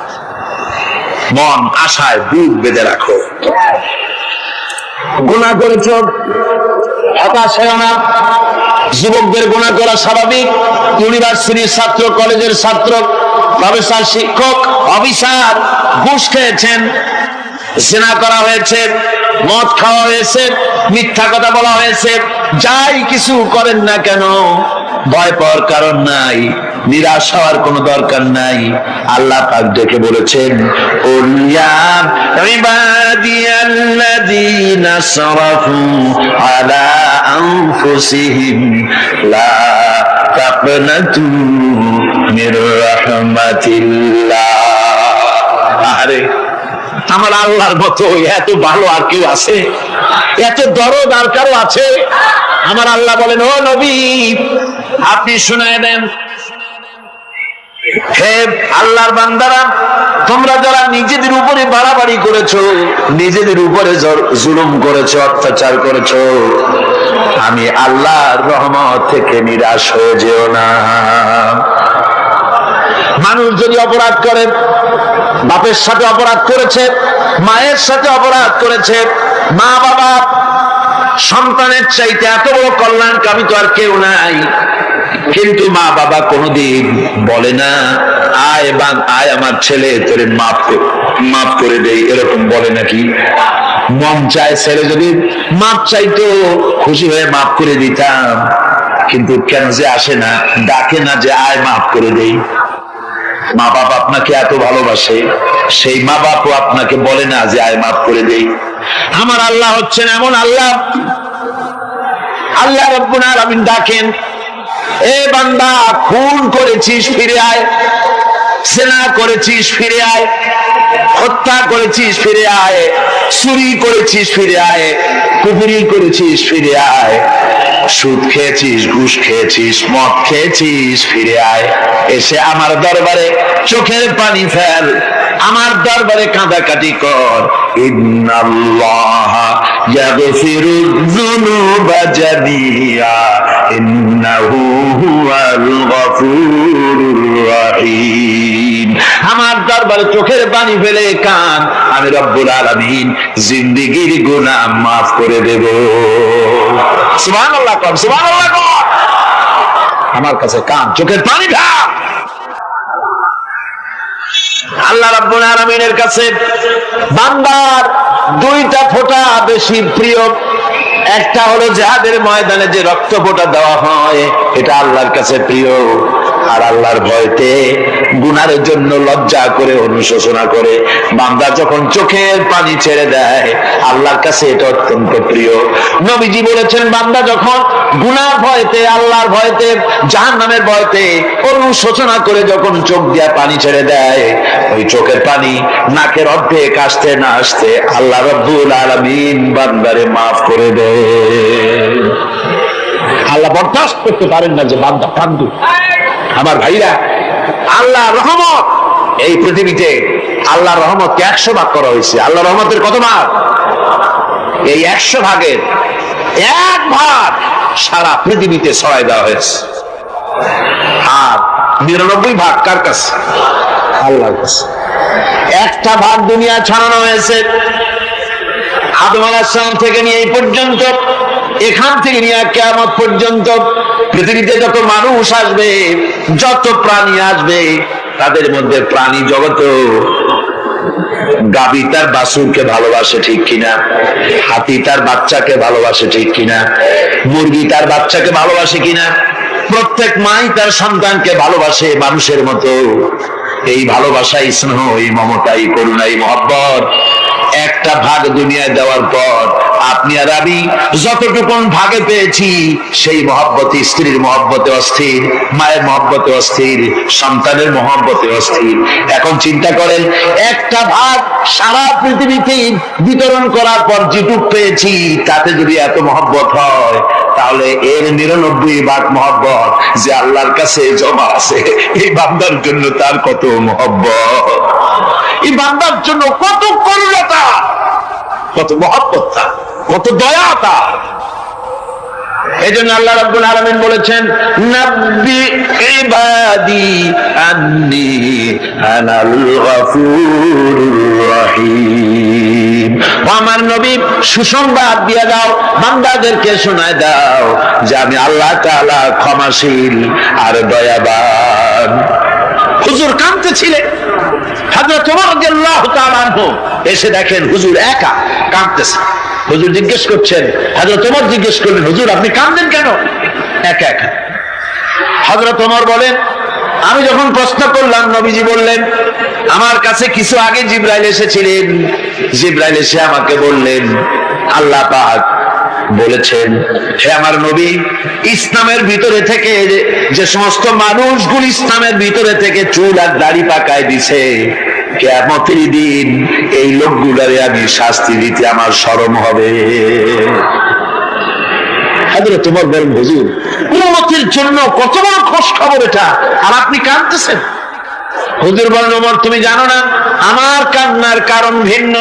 মন আশায় বুক বেঁধে রাখো। গুনাহ করেছ, হতাশ হও না। যুবকদের গুনাহ করা স্বাভাবিক। ইউনিভার্সিটির ছাত্র, কলেজের ছাত্র, প্রফেসর, শিক্ষক, অফিসার ঘুষ খেয়েছেন, জিনা করা হয়েছে, মদ খাওয়া হয়েছে, মিথ্যা কথা বলা হয়েছে, যাই কিছু করেন না কেন ভয় পাওয়ার কারণ নাই, নিরাশ হওয়ার কোনো দরকার নাই। আল্লাহ পাক ডেকে বলেছেন, কুল ইয়া ইবাদিয়াল্লাযীনা সারাফু আলা আনফুসিহিম লা তাকনাতু মির রাহমাতিল্লাহ। আরে আমার আল্লাহর মতো এত ভালো আর কেউ আছে? এত দরদ আর কারো আছে? আমার আল্লাহ বলেন, ও নবী আপনি শুনায় দেন, হে আল্লাহর বান্দারা, তোমরা যারা নিজেদের উপরে বাড়াবাড়ি করেছো, নিজেদের উপরে জুলুম করেছো, অত্যাচার করেছো, আমি আল্লাহর রহমত থেকে নিরাশ হয়ে যেও না। মানুষ যদি অপরাধ করে, বাপের সাথে অপরাধ করেছে, মায়ের সাথে অপরাধ করেছে, মা বাবা সন্তানের চাইতে এত বড় কল্যাণকামী তো আর কেউ নাই, কিন্তু মা বাবা কোনোদিন বলে না আয় আমার ছেলে তোরে মাফ করে দেই, এরকম বলে নাকি? মন চায় ছেলে যদি মাফ চাইতো, খুশি হয়ে মাফ করে দিতাম, কিন্তু কেন যে আসে না, ডাকে না যে আয় মাফ করে দেই। মা বাবা আপনাকে এত ভালোবাসে, সেই মা বাপও আপনাকে বলে না যে আয় মাফ করে দেই। আমার আল্লাহ হচ্ছেন এমন আল্লাহ, আল্লাহ রাব্বুল আলামিন ডাকেন, এ বান্দা খুন করেছিস ফিরে আয়, জিনা করেছিস ফিরে আয়, হত্যা করেছিস ফিরে আয়, চুরি করেছিস ফিরে আয়, কুফরি করেছিস ফিরে আয়, সুদ খেয়েছিস, ঘুষ খেয়েছিস, মদ খেয়েছিস ফিরে আয়, এসে আমার দরবারে চোখের পানি ফেল, আমার দরবারে কাঁদাকাটি কর। ইন্নাল্লাহা ইয়াগফিরুয যুনুবা জামিআ ইন্নাহু হুয়াল গফুরুর রহিম। আমার দরবারে চোখের পানি ফেলে কান, আমি রব্বুল আলামিন জিন্দেগীর গুনাহ মাফ করে দেব। সুবহানাল্লাহ কর, সুবহানাল্লাহ কর। আমার কাছে কান, চোখের পানি ঢাল। আল্লাহ রাব্বুল আলামিনের কাছে বান্দার দুইটা ফোঁটা বেশি প্রিয়। একটা হলো জিহাদের ময়দানে যে রক্ত ফোঁটা দেওয়া হয়, এটা আল্লাহর কাছে প্রিয়। আর আল্লাহর ভয়তে গুনার জন্য লজ্জা করে অনুশোচনা করে বান্দা যখন চোখের পানি ছেড়ে দেয়, আল্লাহর কাছে এটা অত্যন্ত প্রিয়। নবীজি বলেছেন, বান্দা যখন গুনার ভয়তে, আল্লাহর ভয়তে, জাহান্নামের ভয়তে অনুশোচনা করে যখন চোখ দিয়ে পানি ছেড়ে দেয়, ওই চোখের পানি নাকের অর্ধেক আসতে না আসতে আল্লাহ রাব্বুল আলামিন বান্দারে মাফ করে দেয়। আল্লাহ বরদাস্ত করতে পারেন না যে বান্দা কান্দু। আমার ভাইরা, আল্লাহ রহমত, এই পৃথিবীতে আল্লাহ রহমতকে 100 ভাগ করা হয়েছে। আল্লাহ রহমতের কত ভাগ? এই 100 ভাগের 1 ভাগ সারা পৃথিবীতে ছড়াই দেওয়া হয়েছে। আর 99 ভাগ কার কাছে? আল্লাহর কাছে। একটা ভাগ দুনিয়া ছাড়ানো হয়েছে আদম আলাইহিস সালাম থেকে নিয়ে এই পর্যন্ত, এখান থেকে নিয়ে কিয়ামত পর্যন্ত পৃথিবীতে যত মানুষ আসবে, যত প্রাণী আসবে, তাদের মধ্যে প্রাণী জগত গাভী তার বাছুরকে ভালোবাসে ঠিক কিনা, হাতি তার বাচ্চাকে ভালোবাসে ঠিক কিনা, মুরগি তার বাচ্চাকে ভালোবাসে কিনা, প্রত্যেক মাই তার সন্তানকে ভালোবাসে মানুষের মতো। এই ভালোবাসা, স্নেহ, এই মমতা, এই করুণা, এই মহব্বত একটা ভাগ দুনিয়ায় দেওয়ার পর আপনি আর আমি যতটুকু ভাগে পেয়েছি, সেই মহব্বত স্ত্রীর মহব্বতে অস্থির, মায়ের মহব্বতে অস্থির, সন্তানের মহব্বতে অস্থির। এখন চিন্তা করেন, একটা ভাগ সারা পৃথিবীতে বিতরণ করার পর যেটুক পেয়েছি, তাতে যদি এত মহব্বত হয়, তাহলে এর 99 ভাগ মহব্বত যে আল্লাহর কাছে জমা আছে, এই বান্দার জন্য তার কত মহব্বত, এই বান্দার জন্য কত করুণতা, কত মহব্বত, কত দয়া তার। এই জন্য আল্লাহ রাব্বুল আলামিন বলেছেন, নাব্বি ইবাদি আন্নী আনাল গফুরুর রহিম। আমার নবী সুসংবাদ দিয়ে দাও, বান্দাদেরকে শোনায় দাও যে আমি আল্লাহ তাআলা ক্ষমাশীল আর দয়াবান। হুজুর কাঁদতেছিলেন, হযরত ওমর রাদিয়াল্লাহু তাআলা আনহু এসে দেখেন হুজুর একা কাঁদতেছে। হুজুর জিজ্ঞেস করছেন, হযরত ওমর জিজ্ঞেস করলেন, হুজুর আপনি কাঁদেন কেন একা একা? হযরত ওমর বলেন, আমি যখন প্রশ্ন করলাম, নবীজি বললেন, আমার কাছে কিছু আগে জিবরাইল এসেছিলেন, জিবরাইল এসে আমাকে বললেন, আল্লাহ পাক বলেছেন, হে আমার নবী, ইসলামের ভিতরে থেকে যে সমস্ত মানুষগুলো ইসলামের ভিতরে থেকে চুল আর দাড়ি পাকায় দিছে, কিয়ামতের দিন এই লোকগুলারে আমি শাস্তি দিতে আমার শরম হবে। হযরত ওমর বলেন, হুজুর উম্মতের জন্য কত বড় খুশ খবর এটা, আর আপনি কাঁদতেছেন। হুজুর বলেন, ওমর তুমি জানো না আমার কান্নার কারণ ভিন্ন।